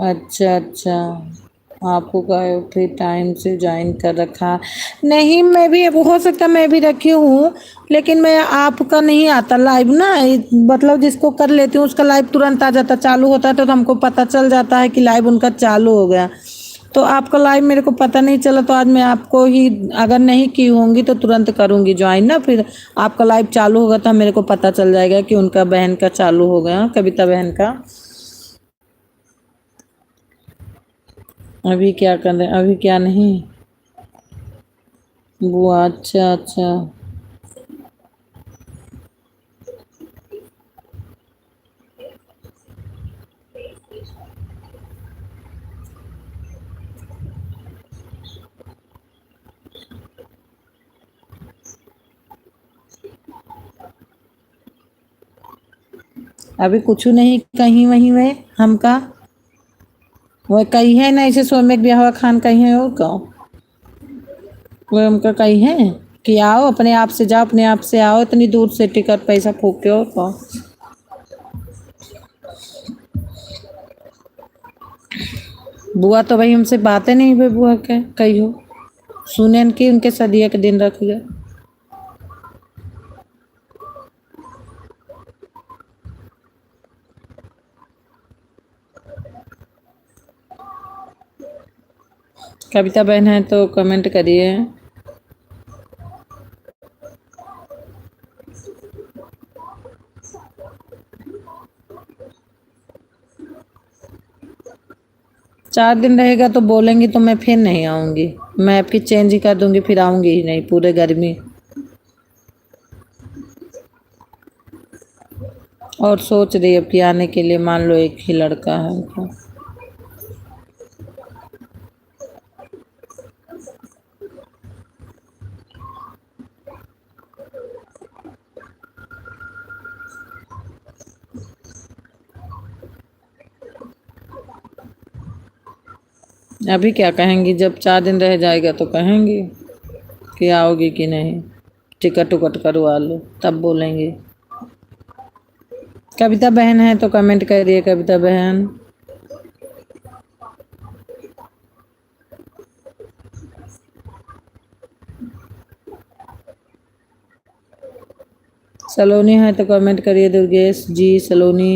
Speaker 1: अच्छा अच्छा, आपको का फिर टाइम से ज्वाइन कर रखा? नहीं, मैं भी, हो सकता मैं भी रखी हूँ, लेकिन मैं आपका नहीं आता लाइव ना, मतलब जिसको कर लेती हूँ उसका लाइव तुरंत आ जाता, चालू होता है तो हमको पता चल जाता है कि लाइव उनका चालू हो गया। तो आपका लाइव मेरे को पता नहीं चला, तो आज मैं आपको ही, अगर नहीं की होंगी तो तुरंत करूँगी ज्वाइन ना, फिर आपका लाइव चालू होगा तो मेरे को पता चल जाएगा कि उनका बहन का चालू हो गया, कविता बहन का। अभी क्या कर रहे, अभी क्या नहीं? बुआ, अच्छा अच्छा। अभी कुछ नहीं, कहीं वहीं में हमका वो कहीं है ना, ऐसे सोमेक ब्याह खान कहीं है और गाँव, वो हमका कहीं है कि आओ अपने आप से जाओ, अपने आप से आओ, इतनी दूर से टिकट पैसा फूक के, और कहो। बुआ तो भाई हमसे बातें नहीं हुई, बुआ के कही हो सुने की उनके सदिया के दिन रख गए। कविता बहन है तो कमेंट करिए। 4 दिन रहेगा तो बोलेंगी तो मैं फिर नहीं आऊँगी। मैं आपकी चेंज ही कर दूँगी, फिर आऊँगी ही नहीं पूरे गर्मी। और सोच रही अब कि आने के लिए, मान लो एक ही लड़का है तो। अभी क्या कहेंगी, जब 4 दिन रह जाएगा तो कहेंगी कि आओगी कि नहीं, टिकट उकट करवा लो, तब बोलेंगे। कविता बहन है तो कमेंट करिए, कविता बहन। सलोनी है तो कमेंट करिए, दुर्गेश जी सलोनी।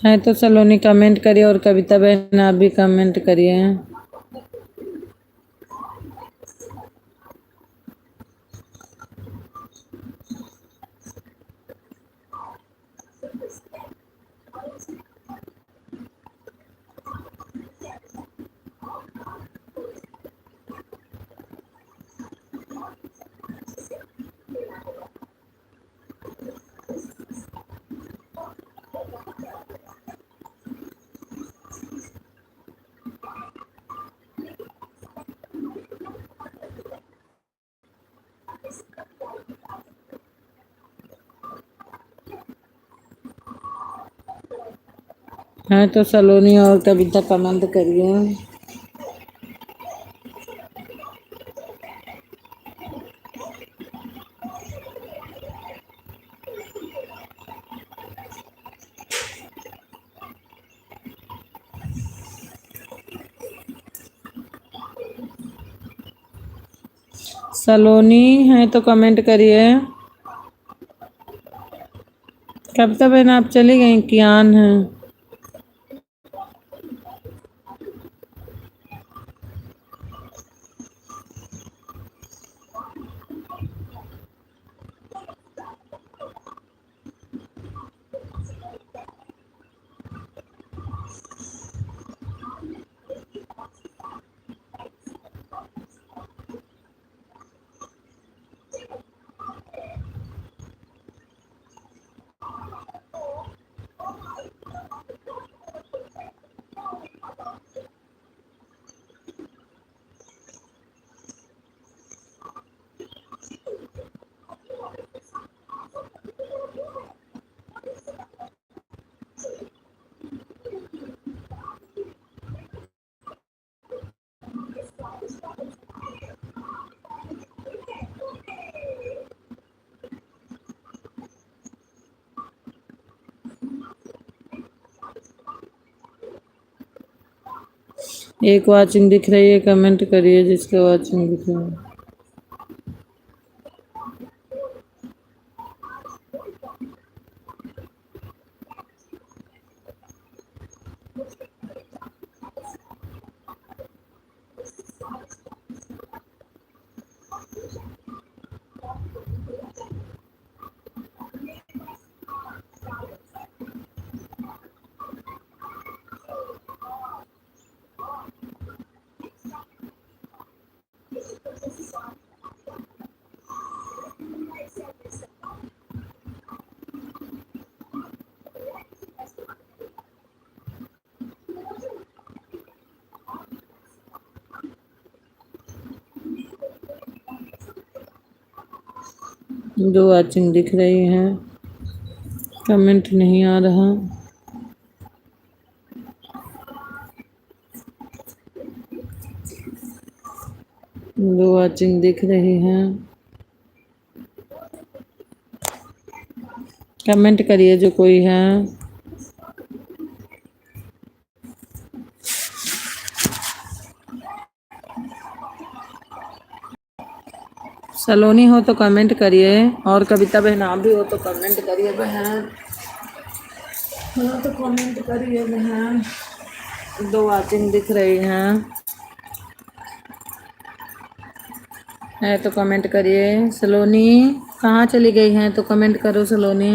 Speaker 1: है तो सलोनी कमेंट करिए, और कविता बहन आप भी कमेंट करिए। है तो सलोनी और कविता कमेंट करिए। सलोनी है तो कमेंट करिए। कविता बहन आप चली गई, कियान है। एक वाचिंग दिख रही है, कमेंट करिए जिसके वाचिंग दिख रही है। दो वाचिंग दिख रही है, कमेंट नहीं आ रहा। दो वाचिंग दिख रही है, कमेंट करिए जो कोई है। सलोनी हो तो कमेंट करिए, और कविता बहन आप भी हो तो कमेंट करिए बहन, हाँ तो कमेंट करिए बहन। 2 वाचिंग दिख रही हैं, है तो कमेंट करिए। सलोनी कहाँ चली गई हैं तो कमेंट करो सलोनी।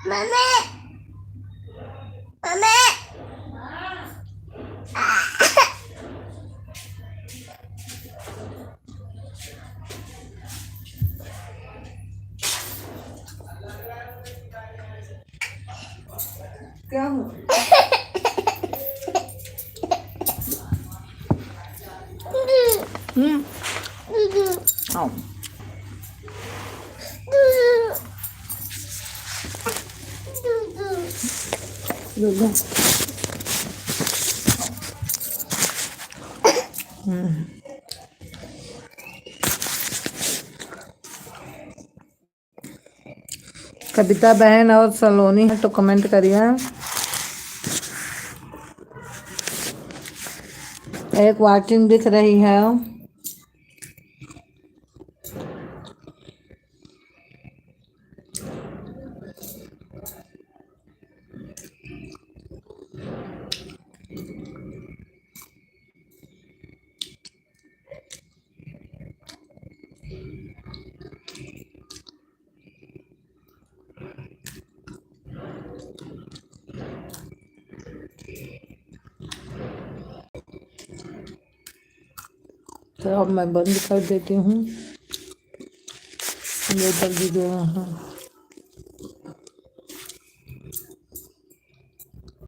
Speaker 2: मम्मी मम्मी
Speaker 1: क्या हो? आओ। दूध। कविता बहन और सलोनी है तो कमेंट करिए। एक वाचिंग दिख रही है। तो अब मैं बंद कर देती हूँ। ये जल्दी दे रहा हूँ।